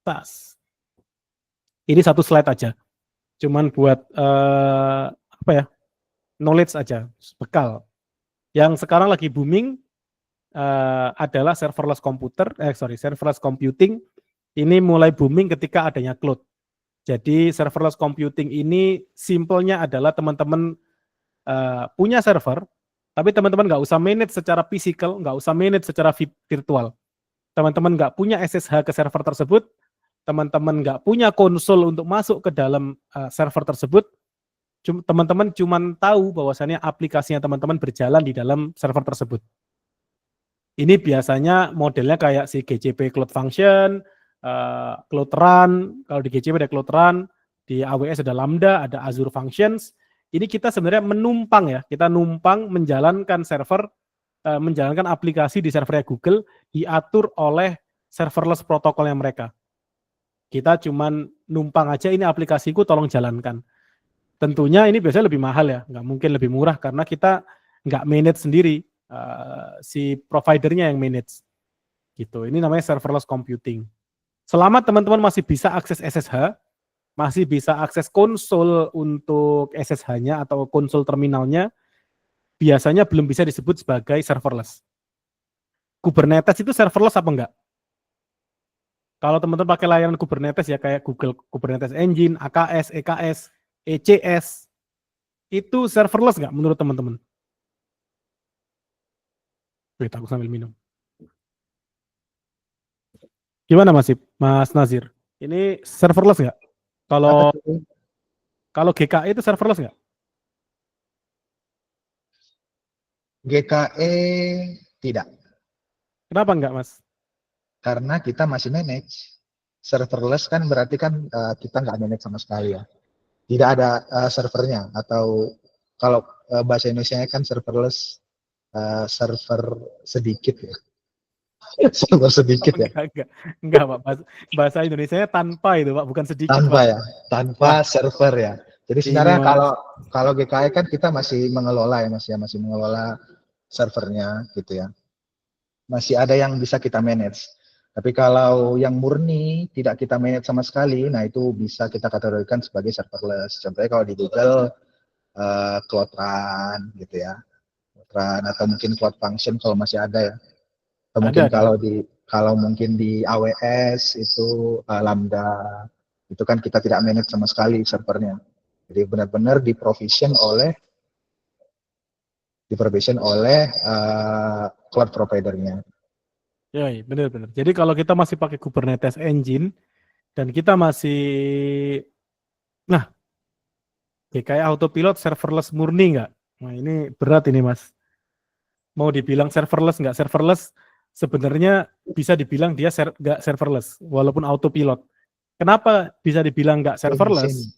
Tas. Ini satu slide aja, cuman buat apa ya, knowledge aja, bekal. Yang sekarang lagi booming adalah serverless computing. Ini mulai booming ketika adanya cloud. Jadi serverless computing ini simpelnya adalah teman-teman punya server, tapi teman-teman nggak usah manage secara physical, nggak usah manage secara virtual. Teman-teman nggak punya SSH ke server tersebut, teman-teman nggak punya konsol untuk masuk ke dalam server tersebut, teman-teman cuma tahu bahwasannya aplikasinya teman-teman berjalan di dalam server tersebut. Ini biasanya modelnya kayak si GCP Cloud Function, Cloud Run, kalau di GCP ada Cloud Run, di AWS ada Lambda, ada Azure Functions. Ini kita sebenarnya menumpang ya, kita numpang menjalankan server, menjalankan aplikasi di servernya Google, diatur oleh serverless protokolnya mereka. Kita cuman numpang aja, ini aplikasiku tolong jalankan. Tentunya ini biasanya lebih mahal ya, nggak mungkin lebih murah karena kita nggak manage sendiri, si providernya yang manage. Gitu. Ini namanya serverless computing. Selama teman-teman masih bisa akses SSH, masih bisa akses konsol untuk SSH-nya atau konsol terminalnya, biasanya belum bisa disebut sebagai serverless. Kubernetes itu serverless apa enggak? Kalau teman-teman pakai layanan Kubernetes ya kayak Google Kubernetes Engine, AKS, EKS, ECS, itu serverless nggak menurut teman-teman? Wait, aku sambil minum. Gimana Mas Nazir? Ini serverless nggak? Kalau GKE itu serverless nggak? GKE tidak. Kenapa nggak, Mas? Karena kita masih manage. Serverless kan berarti kan kita nggak manage sama sekali ya. Tidak ada servernya, atau kalau bahasa Indonesia kan serverless, server sedikit ya. Server sedikit ya. Enggak Pak. Bahasa Indonesianya tanpa itu Pak, bukan sedikit Tanpa Pak. ya, tanpa server ya. Jadi sebenarnya kalau GKE kan kita masih mengelola ya Mas ya, masih mengelola servernya gitu ya. Masih ada yang bisa kita manage. Tapi kalau yang murni tidak kita manage sama sekali, nah itu bisa kita kategorikan sebagai serverless. Contohnya kalau di Google Cloud Run gitu ya, Cloud Run atau mungkin Cloud Function kalau masih ada ya. Atau mungkin kalau mungkin di AWS itu Lambda, itu kan kita tidak manage sama sekali servernya. Jadi benar-benar di-provision oleh cloud providernya. Ya, benar-benar. Jadi kalau kita masih pakai Kubernetes Engine dan kita masih, nah, kayak autopilot serverless murni nggak? Nah ini berat ini Mas. Mau dibilang serverless nggak serverless, sebenarnya bisa dibilang dia nggak serverless, walaupun autopilot. Kenapa bisa dibilang nggak serverless?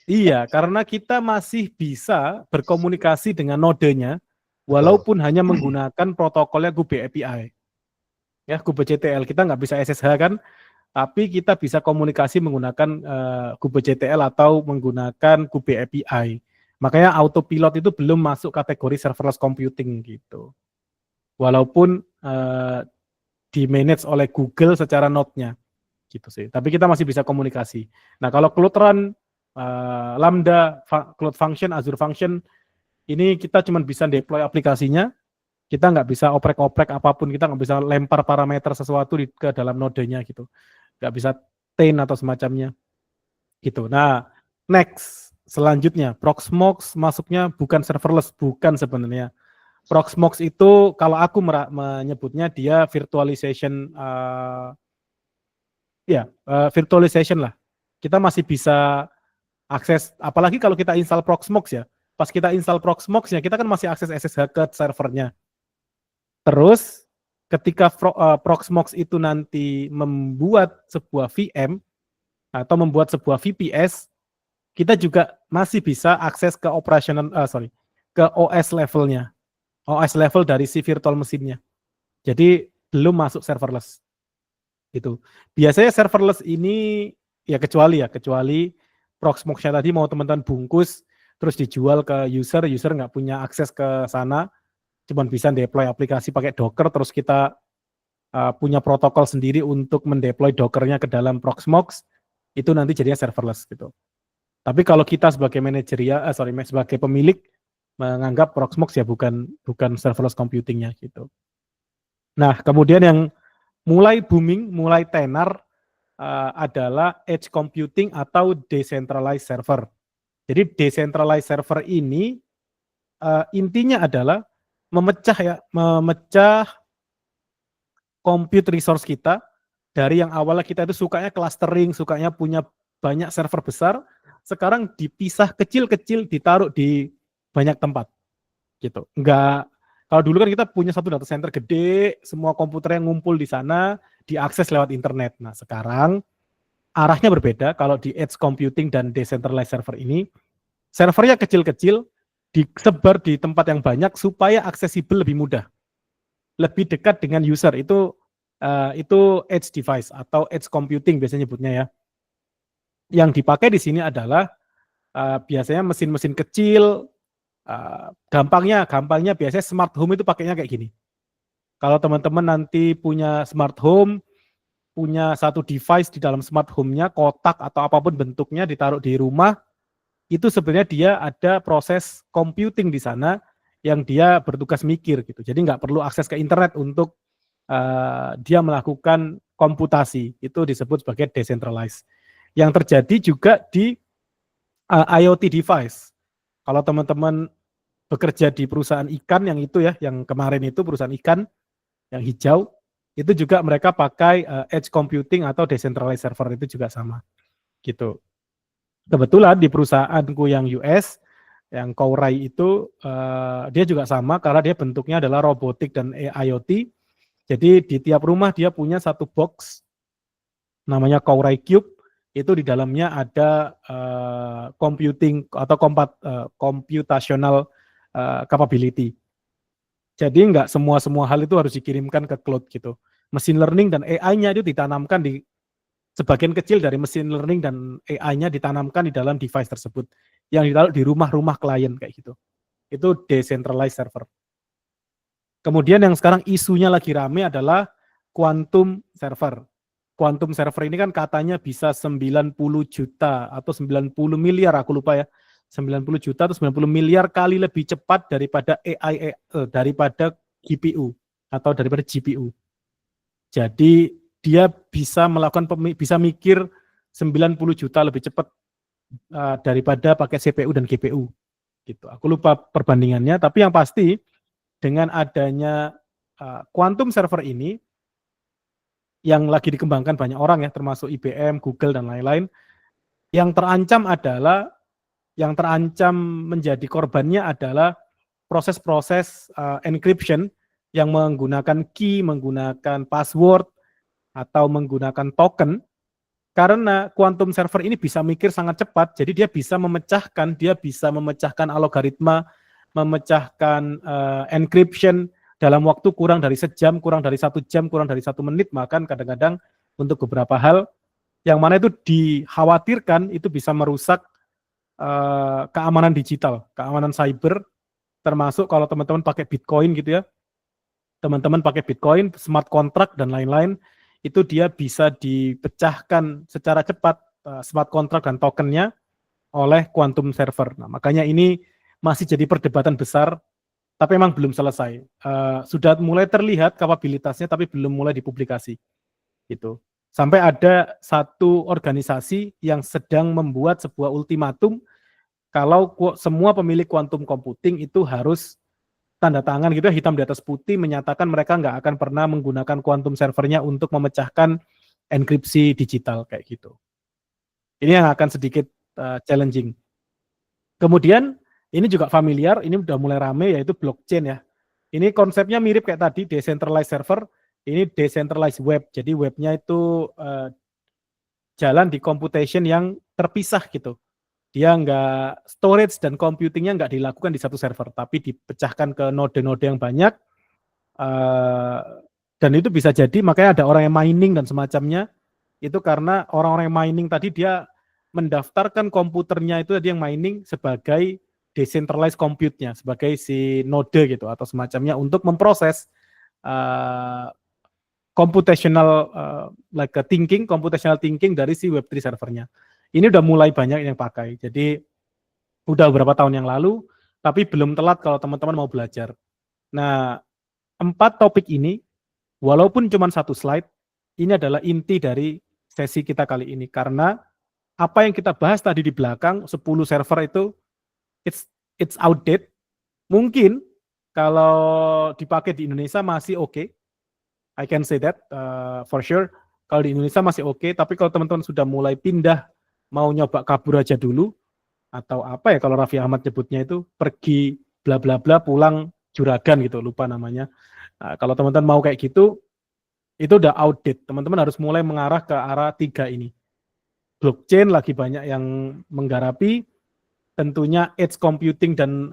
Iya, karena kita masih bisa berkomunikasi dengan nodenya, walaupun hanya menggunakan protokolnya Kube API. Ya, Kube CTL, kita nggak bisa SSH kan, tapi kita bisa komunikasi menggunakan kubectl atau menggunakan kube API. Makanya autopilot itu belum masuk kategori serverless computing gitu. Walaupun di manage oleh Google secara node-nya gitu sih. Tapi kita masih bisa komunikasi. Nah, kalau Cloud Run, Lambda, Cloud Function, Azure Function, ini kita cuma bisa deploy aplikasinya, kita nggak bisa oprek-oprek apapun, kita nggak bisa lempar parameter sesuatu ke dalam nodenya gitu. Nggak bisa taint atau semacamnya gitu. Nah, next, selanjutnya, Proxmox masuknya bukan serverless, bukan sebenarnya. Proxmox itu kalau aku menyebutnya dia virtualization, virtualization lah. Kita masih bisa akses, apalagi kalau kita install Proxmox ya. Pas kita install Proxmox ya, kita kan masih akses SSH ke servernya. Terus ketika Proxmox itu nanti membuat sebuah VM atau membuat sebuah VPS, kita juga masih bisa akses ke ke OS levelnya, OS level dari si virtual mesinnya. Jadi belum masuk serverless. Itu. Biasanya serverless ini ya kecuali Proxmox-nya tadi mau teman-teman bungkus terus dijual ke user nggak punya akses ke sana, cuman bisa deploy aplikasi pakai Docker, terus kita punya protokol sendiri untuk mendeploy Dockernya ke dalam Proxmox, itu nanti jadinya serverless gitu. Tapi kalau kita sebagai sebagai pemilik menganggap Proxmox ya bukan serverless computingnya gitu. Nah, kemudian yang mulai booming, mulai tenar adalah edge computing atau decentralized server. Jadi decentralized server ini intinya adalah memecah compute resource kita dari yang awalnya kita itu sukanya clustering, sukanya punya banyak server besar, sekarang dipisah kecil-kecil, ditaruh di banyak tempat gitu. Enggak, kalau dulu kan kita punya satu data center gede, semua komputer yang ngumpul di sana diakses lewat internet. Nah, sekarang arahnya berbeda. Kalau di edge computing dan decentralized server ini, servernya kecil-kecil, disebar di tempat yang banyak supaya aksesibel lebih mudah, lebih dekat dengan user. Itu edge device atau edge computing biasanya nyebutnya ya. Yang dipakai di sini adalah biasanya mesin-mesin kecil. Gampangnya biasanya smart home itu pakainya kayak gini. Kalau teman-teman nanti punya smart home, punya satu device di dalam smart home-nya, kotak atau apapun bentuknya ditaruh di rumah, itu sebenarnya dia ada proses computing di sana yang dia bertugas mikir gitu. Jadi nggak perlu akses ke internet untuk dia melakukan komputasi. Itu disebut sebagai decentralized. Yang terjadi juga di IoT device. Kalau teman-teman bekerja di perusahaan ikan yang itu ya, yang kemarin itu perusahaan ikan yang hijau, itu juga mereka pakai edge computing atau decentralized server, itu juga sama gitu. Kebetulan di perusahaanku yang US, yang Kourai itu dia juga sama karena dia bentuknya adalah robotik dan IoT. Jadi di tiap rumah dia punya satu box namanya Kourai Cube, itu di dalamnya ada computing atau computational capability. Jadi nggak semua hal itu harus dikirimkan ke cloud gitu. Machine learning dan AI-nya itu ditanamkan di sebagian kecil dari machine learning dan AI-nya ditanamkan di dalam device tersebut yang ditaruh di rumah-rumah klien kayak gitu. Itu decentralized server. Kemudian yang sekarang isunya lagi rame adalah quantum server. Quantum server ini kan katanya bisa 90 juta atau 90 miliar, aku lupa ya. 90 juta atau 90 miliar kali lebih cepat daripada daripada GPU atau daripada GPU. Jadi dia bisa bisa mikir 90 juta lebih cepat daripada pakai CPU dan GPU. Gitu. Aku lupa perbandingannya, tapi yang pasti dengan adanya quantum server ini yang lagi dikembangkan banyak orang ya, termasuk IBM, Google dan lain-lain, yang terancam menjadi korbannya adalah proses-proses encryption yang menggunakan key, menggunakan password, atau menggunakan token, karena quantum server ini bisa mikir sangat cepat, jadi dia bisa memecahkan algoritma, memecahkan encryption dalam waktu kurang dari sejam, kurang dari 1 jam, kurang dari 1 menit, bahkan kadang-kadang untuk beberapa hal yang mana itu dikhawatirkan itu bisa merusak keamanan digital, keamanan cyber, termasuk kalau teman-teman pakai Bitcoin gitu ya, teman-teman pakai Bitcoin, smart contract dan lain-lain, itu dia bisa dipecahkan secara cepat smart contract dan tokennya oleh quantum server. Nah, makanya ini masih jadi perdebatan besar, tapi memang belum selesai. Sudah mulai terlihat kapabilitasnya, tapi belum mulai dipublikasi. Gitu. Sampai ada satu organisasi yang sedang membuat sebuah ultimatum kalau semua pemilik quantum computing itu harus tanda tangan gitu ya, hitam di atas putih menyatakan mereka nggak akan pernah menggunakan quantum servernya untuk memecahkan enkripsi digital kayak gitu. Ini yang akan sedikit challenging. Kemudian ini juga familiar, ini udah mulai rame yaitu blockchain ya. Ini konsepnya mirip kayak tadi decentralized server, ini decentralized web. Jadi webnya itu jalan di computation yang terpisah gitu. Dia nggak storage dan computingnya nggak dilakukan di satu server, tapi dipecahkan ke node-node yang banyak. Dan itu bisa jadi makanya ada orang yang mining dan semacamnya. Itu karena orang-orang yang mining tadi dia mendaftarkan komputernya itu tadi yang mining sebagai decentralized compute-nya, sebagai si node gitu atau semacamnya untuk memproses computational computational thinking dari si Web3 servernya. Ini udah mulai banyak yang pakai. Jadi udah beberapa tahun yang lalu, tapi belum telat kalau teman-teman mau belajar. Nah, 4 topik ini, walaupun cuma satu slide, ini adalah inti dari sesi kita kali ini. Karena apa yang kita bahas tadi di belakang, 10 server itu, it's outdated. Mungkin kalau dipakai di Indonesia masih oke. I can say that for sure. Kalau di Indonesia masih oke, tapi kalau teman-teman sudah mulai pindah, mau nyoba kabur aja dulu, atau apa ya kalau Raffi Ahmad nyebutnya itu, pergi bla bla bla pulang juragan gitu, lupa namanya. Nah, kalau teman-teman mau kayak gitu, itu udah outdated. Teman-teman harus mulai mengarah ke arah 3 ini. Blockchain lagi banyak yang menggarapi, tentunya edge computing dan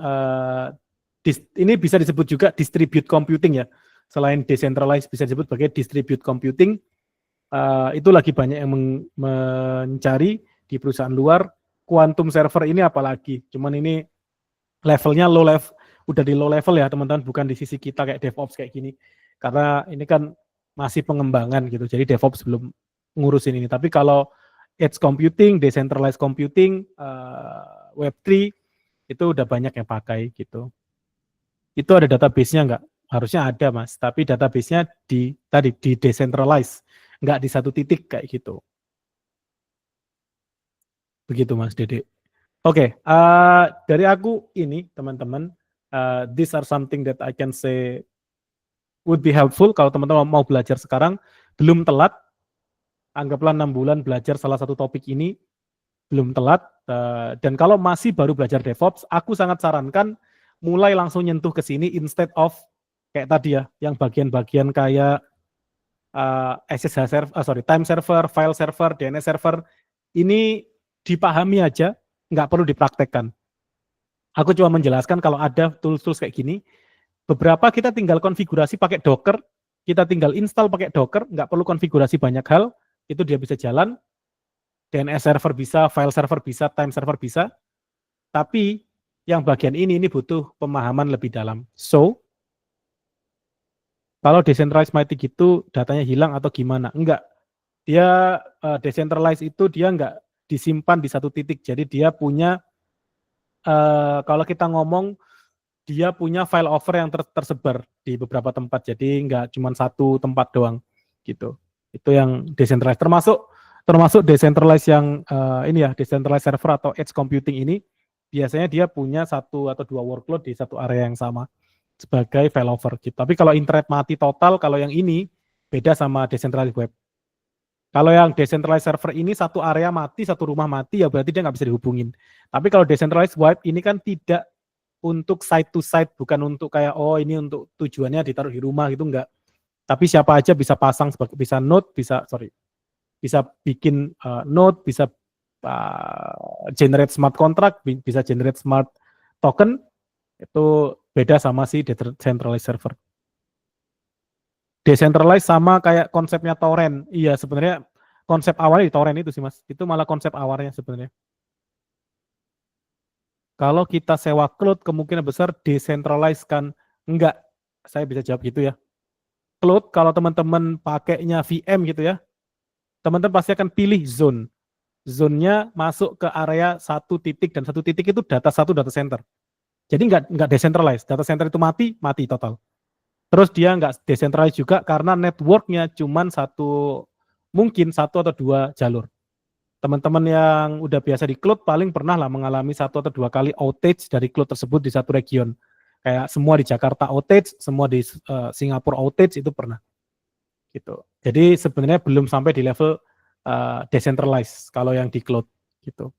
ini bisa disebut juga distribute computing ya. Selain decentralized bisa disebut sebagai distribute computing. Itu lagi banyak yang mencari di perusahaan luar. Quantum server ini apalagi, cuman ini levelnya low level, udah di low level ya teman-teman, bukan di sisi kita kayak DevOps kayak gini. Karena ini kan masih pengembangan gitu, jadi DevOps belum ngurusin ini. Tapi kalau edge computing, decentralized computing, Web3 itu udah banyak yang pakai gitu. Itu ada database-nya nggak? Harusnya ada mas, tapi database-nya di decentralized, nggak di satu titik kayak gitu. Begitu mas Dede. Oke, dari aku ini teman-teman, these are something that I can say would be helpful kalau teman-teman mau belajar sekarang, belum telat, anggaplah 6 bulan belajar salah satu topik ini, belum telat, dan kalau masih baru belajar DevOps, aku sangat sarankan mulai langsung nyentuh ke sini instead of kayak tadi ya, yang bagian-bagian kayak SSH server, time server, file server, DNS server, ini dipahami aja, nggak perlu dipraktekkan. Aku cuma menjelaskan kalau ada tools-tools kayak gini, beberapa kita tinggal konfigurasi pakai Docker, kita tinggal install pakai Docker, nggak perlu konfigurasi banyak hal, itu dia bisa jalan, DNS server bisa, file server bisa, time server bisa, tapi yang bagian ini butuh pemahaman lebih dalam. So, kalau decentralized mighty gitu datanya hilang atau gimana? Enggak. Dia decentralized itu dia enggak disimpan di satu titik. Jadi dia punya kalau kita ngomong dia punya file over yang tersebar di beberapa tempat. Jadi enggak cuma satu tempat doang gitu. Itu yang decentralized, termasuk decentralized yang ini ya, decentralized server atau edge computing ini biasanya dia punya 1 atau 2 workload di satu area yang sama sebagai failover gitu. Tapi kalau internet mati total, kalau yang ini beda sama decentralized web. Kalau yang decentralized server ini satu area mati, satu rumah mati, ya berarti dia nggak bisa dihubungin. Tapi kalau decentralized web ini kan tidak untuk site to site, bukan untuk kayak oh ini untuk tujuannya ditaruh di rumah gitu, enggak. Tapi siapa aja bisa pasang, bisa node, bisa bikin node, bisa generate smart contract, bisa generate smart token, itu beda sama si decentralized server. decentralized sama kayak konsepnya torrent. Iya, sebenarnya konsep awalnya di torrent itu sih Mas. Itu malah konsep awalnya sebenarnya. Kalau kita sewa cloud kemungkinan besar decentralized kan enggak. Saya bisa jawab gitu ya. Cloud kalau teman-teman pakainya VM gitu ya, teman-teman pasti akan pilih zone. Zone-nya masuk ke area satu titik dan satu titik itu satu data center. Jadi nggak decentralized. Data center itu mati total. Terus dia nggak decentralized juga karena networknya cuma mungkin satu atau dua jalur. Teman-teman yang udah biasa di cloud paling pernah lah mengalami satu atau dua kali outage dari cloud tersebut di satu region. Kayak semua di Jakarta outage, semua di Singapura outage itu pernah. Gitu. Jadi sebenarnya belum sampai di level decentralized kalau yang di cloud gitu.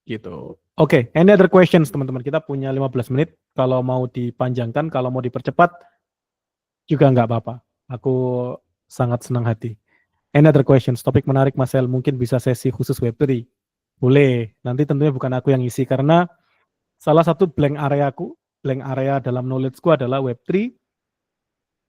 Gitu. Oke, any other questions teman-teman? Kita punya 15 menit. Kalau mau dipanjangkan, kalau mau dipercepat juga nggak apa-apa. Aku sangat senang hati. Any other questions? Topik menarik Mas El, mungkin bisa sesi khusus Web3. Boleh. Nanti tentunya bukan aku yang isi karena salah satu blank area dalam knowledge-ku adalah Web3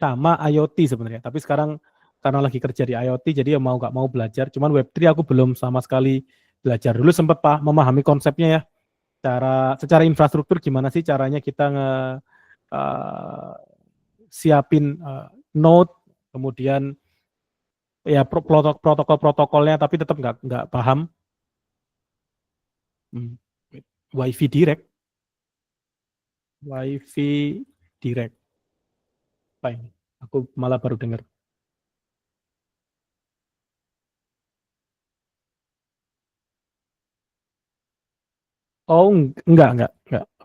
sama IoT sebenarnya. Tapi sekarang karena lagi kerja di IoT, jadi ya mau nggak mau belajar. Cuman Web3 aku belum sama sekali belajar. Dulu sempat memahami konsepnya ya, secara infrastruktur gimana sih caranya kita uh, siapin node, kemudian ya protokol-protokolnya, tapi tetap nggak paham. Wifi direct, Wifi direct. Apa ini? Aku malah baru dengar. Oh, enggak.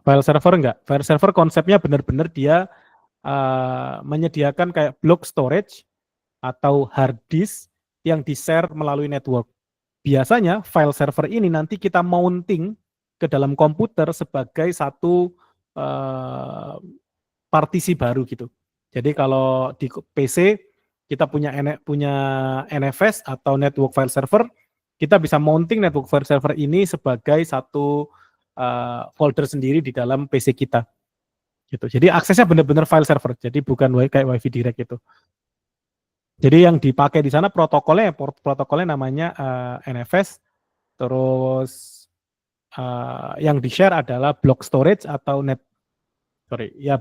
File server enggak. File server konsepnya benar-benar dia menyediakan kayak block storage atau hard disk yang di-share melalui network. Biasanya file server ini nanti kita mounting ke dalam komputer sebagai satu partisi baru gitu. Jadi kalau di PC kita punya NFS atau network file server, kita bisa mounting network file server ini sebagai satu folder sendiri di dalam PC kita. Gitu. Jadi aksesnya benar-benar file server, jadi bukan kayak WiFi direct gitu. Jadi yang dipakai di sana protokolnya namanya NFS, terus yang di-share adalah block storage atau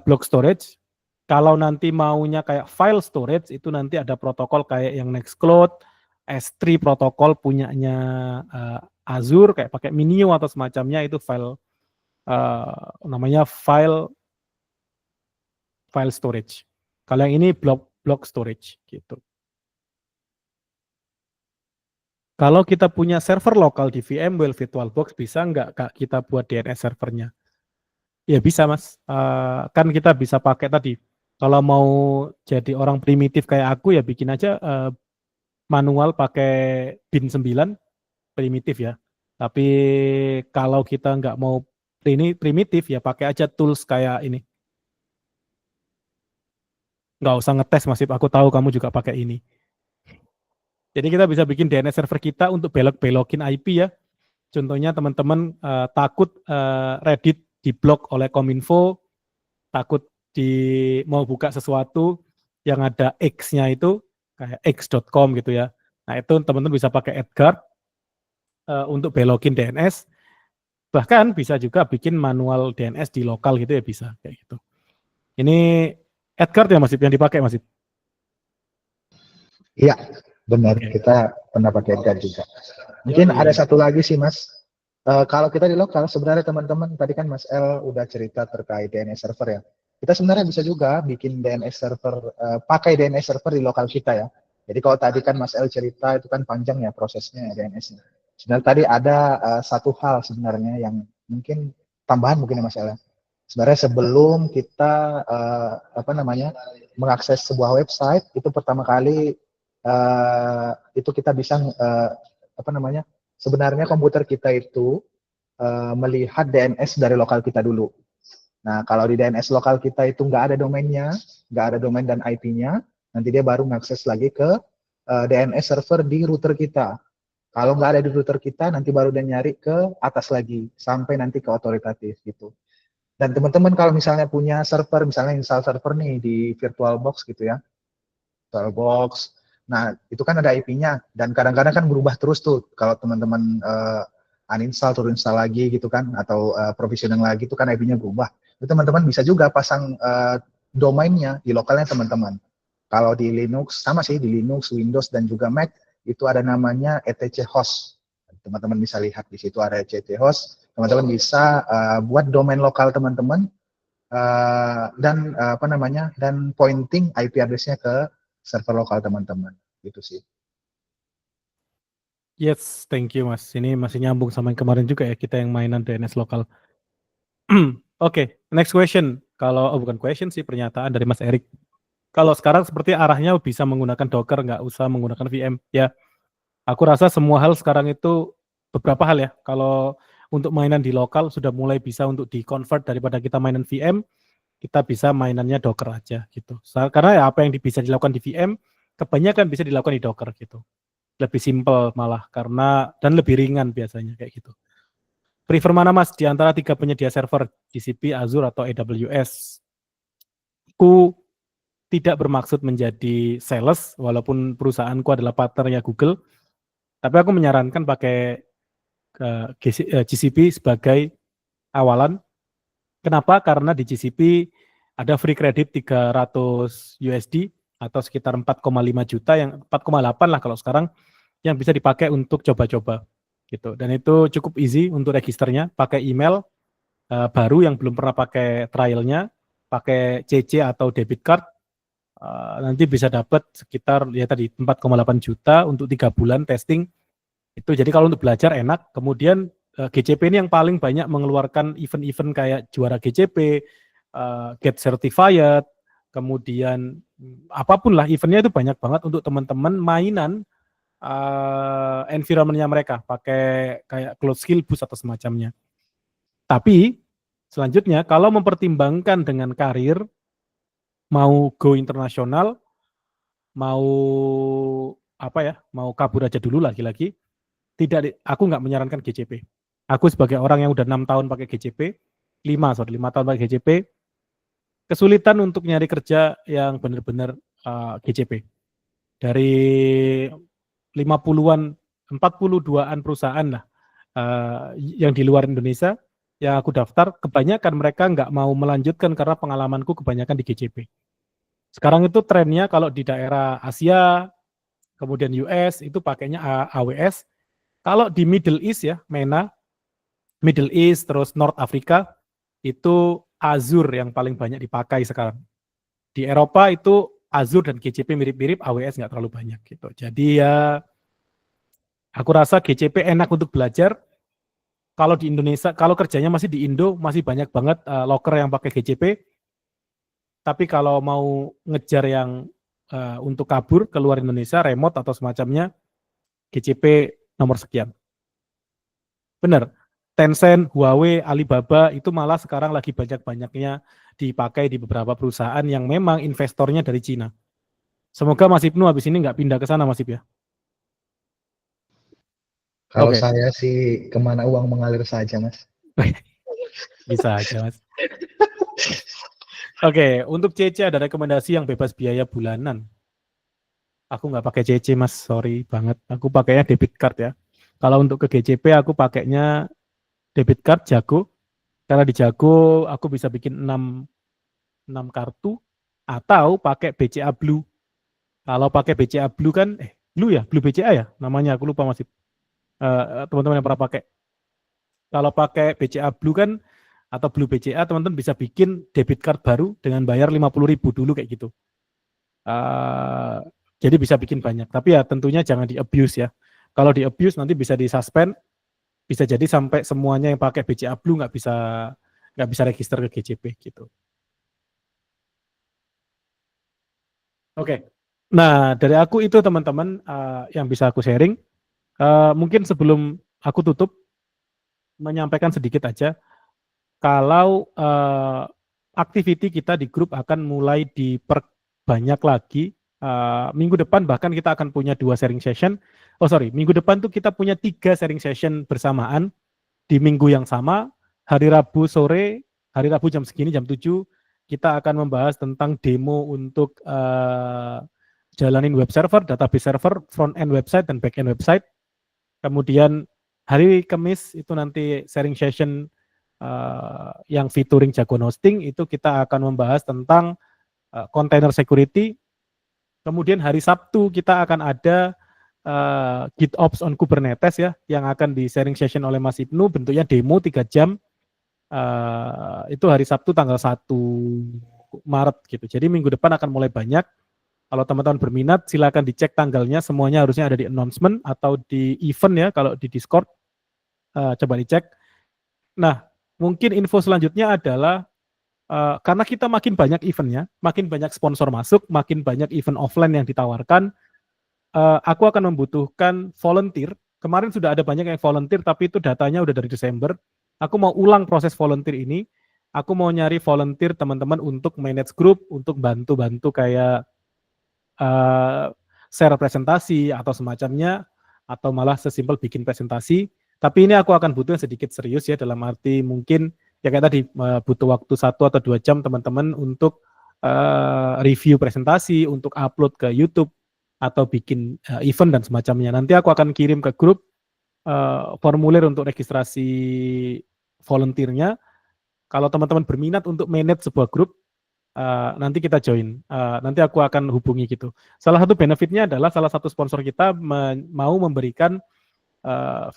block storage. Kalau nanti maunya kayak file storage itu nanti ada protokol kayak yang Nextcloud, S3 protokol punyanya Azure kayak pakai Minio atau semacamnya itu namanya file storage. Kalau yang ini block storage gitu. Kalau kita punya server lokal di VMware VirtualBox, bisa nggak Kak kita buat DNS servernya? Ya bisa Mas, kan kita bisa pakai tadi, kalau mau jadi orang primitif kayak aku ya bikin aja manual pakai bin 9, primitif ya. Tapi kalau kita nggak mau primitif ya pakai aja tools kayak ini. Nggak usah ngetes Mas, aku tahu kamu juga pakai ini. Jadi kita bisa bikin DNS server kita untuk belok-belokin IP ya. Contohnya teman-teman takut Reddit diblok oleh Kominfo, takut mau buka sesuatu yang ada X-nya itu, kayak x.com gitu ya. Nah itu teman-teman bisa pakai Edgar untuk belokin DNS, bahkan bisa juga bikin manual DNS di lokal gitu ya bisa, kayak gitu. Ini Edgar ya Mas yang dipakai Mas? Iya, benar. Kita pernah pakai Edgar juga. Mungkin ada satu lagi sih Mas. Kalau kita di lokal, sebenarnya teman-teman, tadi kan Mas El udah cerita terkait DNS server ya. Kita sebenarnya bisa juga bikin DNS server, pakai DNS server di lokal kita ya. Jadi kalau tadi kan Mas El cerita, itu kan panjang ya prosesnya DNS-nya. Sebenarnya tadi ada satu hal sebenarnya yang mungkin tambahan mungkin ya Mas El ya. Sebenarnya sebelum kita mengakses sebuah website, itu pertama kali itu kita bisa sebenarnya komputer kita itu melihat DNS dari lokal kita dulu. Nah, kalau di DNS lokal kita itu nggak ada domainnya, nggak ada domain dan IP-nya, nanti dia baru mengakses lagi ke DNS server di router kita. Kalau nggak ada di router kita, nanti baru dia nyari ke atas lagi, sampai nanti ke otoritatif gitu. Dan teman-teman kalau misalnya punya server, misalnya install server nih di VirtualBox gitu ya, VirtualBox. Nah, itu kan ada IP-nya dan kadang-kadang kan berubah terus tuh kalau teman-teman uninstall, turun install lagi gitu kan, atau provisioning lagi itu kan IP-nya berubah. Itu teman-teman bisa juga pasang domainnya di lokalnya teman-teman. Kalau di Linux, sama sih, di Linux, Windows, dan juga Mac, itu ada namanya etc host. Teman-teman bisa lihat di situ ada etc host. Teman-teman bisa buat domain lokal teman-teman, dan apa namanya, dan pointing IP address-nya ke server lokal teman-teman. Gitu sih. Yes, thank you Mas. Ini masih nyambung sama yang kemarin juga ya, kita yang mainan DNS lokal. Oke, next question. Kalau bukan question sih, pernyataan dari Mas Erik. Kalau sekarang seperti arahnya bisa menggunakan Docker, nggak usah menggunakan VM. Ya, aku rasa semua hal sekarang itu beberapa hal ya. Kalau untuk mainan di lokal sudah mulai bisa untuk di-convert daripada kita mainan VM, kita bisa mainannya Docker aja gitu. Karena ya apa yang bisa dilakukan di VM, kebanyakan bisa dilakukan di Docker gitu. Lebih simple malah karena dan lebih ringan biasanya kayak gitu. Prefer mana Mas di antara 3 penyedia server, GCP, Azure, atau AWS? Aku tidak bermaksud menjadi sales, walaupun perusahaanku adalah partnernya Google, tapi aku menyarankan pakai GCP sebagai awalan. Kenapa? Karena di GCP ada free credit 300 USD atau sekitar 4,5 juta, yang 4,8 lah kalau sekarang, yang bisa dipakai untuk coba-coba gitu. Dan itu cukup easy untuk registernya, pakai email baru yang belum pernah pakai trialnya, pakai CC atau debit card, nanti bisa dapat sekitar ya tadi 4,8 juta untuk 3 bulan testing. Itu jadi kalau untuk belajar enak. Kemudian GCP ini yang paling banyak mengeluarkan event-event kayak juara GCP, get certified, kemudian apapun lah eventnya itu banyak banget untuk teman-teman mainan environment-nya mereka, pakai kayak Cloud Skill Boost atau semacamnya. Tapi selanjutnya kalau mempertimbangkan dengan karir, mau go internasional, mau apa ya, mau kabur aja dulu lagi-lagi, aku nggak menyarankan GCP. Aku sebagai orang yang udah 6 tahun pakai GCP, 5 tahun pakai GCP, kesulitan untuk nyari kerja yang benar-benar GCP. Dari 50-an, 42-an perusahaan lah yang di luar Indonesia yang aku daftar, kebanyakan mereka nggak mau melanjutkan karena pengalamanku kebanyakan di GCP. Sekarang itu trennya kalau di daerah Asia, kemudian US itu pakainya AWS. Kalau di Middle East ya, MENA, Middle East, terus North Africa, itu Azure yang paling banyak dipakai sekarang. Di Eropa itu Azure dan GCP mirip-mirip, AWS nggak terlalu banyak gitu. Jadi ya, aku rasa GCP enak untuk belajar. Kalau di Indonesia, kalau kerjanya masih di Indo, masih banyak banget loker yang pakai GCP. Tapi kalau mau ngejar yang untuk kabur ke luar Indonesia, remote atau semacamnya, GCP nomor sekian. Benar, Tencent, Huawei, Alibaba itu malah sekarang lagi banyak-banyaknya dipakai di beberapa perusahaan yang memang investornya dari Cina. Semoga Mas Ibnu habis ini nggak pindah ke sana, Mas Ibnu ya. Kalau Oke. saya sih kemana uang mengalir saja, Mas. Bisa aja, Mas. Oke, untuk CC ada rekomendasi yang bebas biaya bulanan. Aku nggak pakai CC, Mas. Sorry banget. Aku pakainya debit card ya. Kalau untuk ke GCP aku pakainya debit card Jago. Karena di Jago aku bisa bikin 6 kartu atau pakai BCA Blue. Kalau pakai BCA Blue kan Blue ya, Blue BCA ya namanya, aku lupa masih. Teman-teman yang pernah pakai. Kalau pakai BCA Blue kan atau Blue BCA, teman-teman bisa bikin debit card baru dengan bayar 50.000 dulu kayak gitu. Jadi bisa bikin banyak, tapi ya tentunya jangan di abuse ya. Kalau di abuse nanti bisa di suspend, bisa jadi sampai semuanya yang pakai BCA Blue nggak bisa register ke GCP gitu. Oke, nah dari aku itu teman-teman yang bisa aku sharing. Mungkin sebelum aku tutup, menyampaikan sedikit aja. Kalau activity kita di grup akan mulai diperbanyak lagi. Minggu depan bahkan kita akan punya 2 sharing session. Minggu depan tuh kita punya 3 sharing session bersamaan di minggu yang sama, hari Rabu sore hari Rabu jam segini, jam 7, kita akan membahas tentang demo untuk jalanin web server, database server, front end website, dan back end website. Kemudian hari Kamis itu nanti sharing session yang featuring Jagon Hosting, itu kita akan membahas tentang container security. Kemudian hari Sabtu kita akan ada GitOps on Kubernetes ya, yang akan di sharing session oleh Mas Ibnu, bentuknya demo 3 jam. Itu hari Sabtu tanggal 1 Maret gitu. Jadi minggu depan akan mulai banyak. Kalau teman-teman berminat, silakan dicek tanggalnya. Semuanya harusnya ada di announcement atau di event ya, kalau di Discord. Coba dicek. Nah, mungkin info selanjutnya adalah karena kita makin banyak eventnya, makin banyak sponsor masuk, makin banyak event offline yang ditawarkan, aku akan membutuhkan volunteer. Kemarin sudah ada banyak yang volunteer, tapi itu datanya udah dari Desember. Aku mau ulang proses volunteer ini. Aku mau nyari volunteer teman-teman untuk manage group, untuk bantu-bantu kayak share presentasi atau semacamnya, atau malah sesimpel bikin presentasi. Tapi ini aku akan butuh yang sedikit serius ya, dalam arti mungkin ya kayak tadi butuh waktu 1 atau 2 jam teman-teman untuk review presentasi, untuk upload ke YouTube, atau bikin event dan semacamnya. Nanti aku akan kirim ke grup formulir untuk registrasi volunteernya. Kalau teman-teman berminat untuk manage sebuah grup, nanti kita join. Nanti aku akan hubungi gitu. Salah satu benefitnya adalah salah satu sponsor kita mau memberikan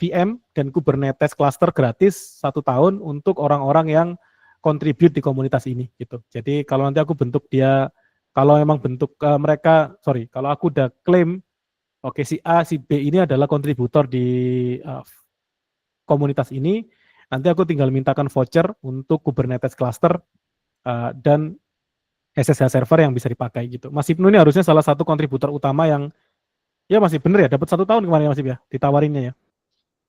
VM dan Kubernetes cluster gratis 1 tahun untuk orang-orang yang contribute di komunitas ini gitu. Jadi kalau nanti aku bentuk dia, kalau memang bentuk kalau aku udah klaim, oke, si A, si B ini adalah kontributor di komunitas ini, nanti aku tinggal mintakan voucher untuk Kubernetes cluster dan SSH server yang bisa dipakai gitu. Mas Ibnu ini harusnya salah satu kontributor utama yang, ya masih bener ya, dapat 1 tahun kemarin ya Mas Ibnu ya, ditawarinnya ya.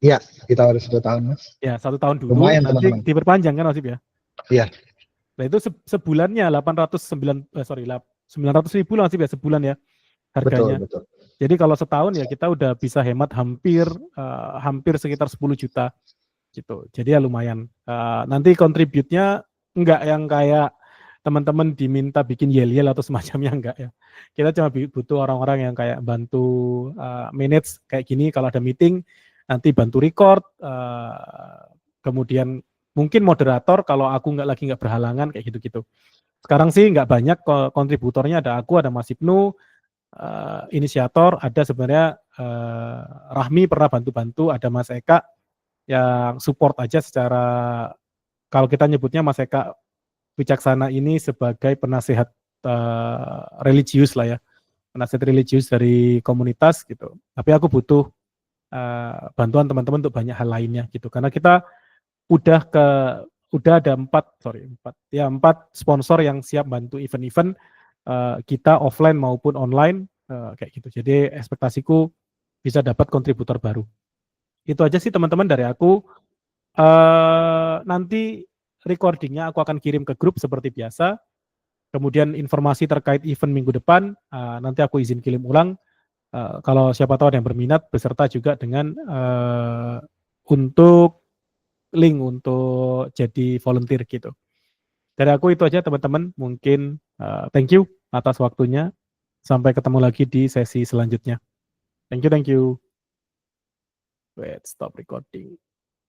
Iya, kita harus 2 tahun Mas. Ya 1 tahun dulu, Lumayan, nanti teman-teman. diperpanjang kan Mas Ibnu ya. Iya. Nah itu sebulannya 900.000 lah Mas Ibnu ya, sebulan ya harganya. Betul. Jadi kalau setahun ya kita udah bisa hemat hampir sekitar 10 juta gitu. Jadi ya lumayan. Nanti kontributnya enggak yang kayak teman-teman diminta bikin yel-yel atau semacamnya, enggak ya. Kita cuma butuh orang-orang yang kayak bantu manage kayak gini, kalau ada meeting nanti bantu record, kemudian mungkin moderator kalau aku nggak berhalangan kayak gitu-gitu. Sekarang sih nggak banyak kontributornya, ada aku, ada Mas Ibnu, inisiator, ada sebenarnya Rahmi pernah bantu-bantu, ada Mas Eka yang support aja secara, kalau kita nyebutnya Mas Eka Wicaksana ini sebagai penasehat religius lah ya, penasehat religius dari komunitas gitu. Tapi aku butuh bantuan teman-teman untuk banyak hal lainnya gitu, karena kita udah ada 4 sponsor yang siap bantu event-event kita offline maupun online kayak gitu. Jadi ekspektasiku bisa dapat kontributor baru. Itu aja sih teman-teman dari aku. Nanti recordingnya aku akan kirim ke grup seperti biasa. Kemudian informasi terkait event minggu depan nanti aku izin kirim ulang. Kalau siapa tahu ada yang berminat, beserta juga dengan untuk link untuk jadi volunteer gitu. Dari aku itu aja teman-teman. Mungkin thank you atas waktunya. Sampai ketemu lagi di sesi selanjutnya. Thank you. Wait, stop recording.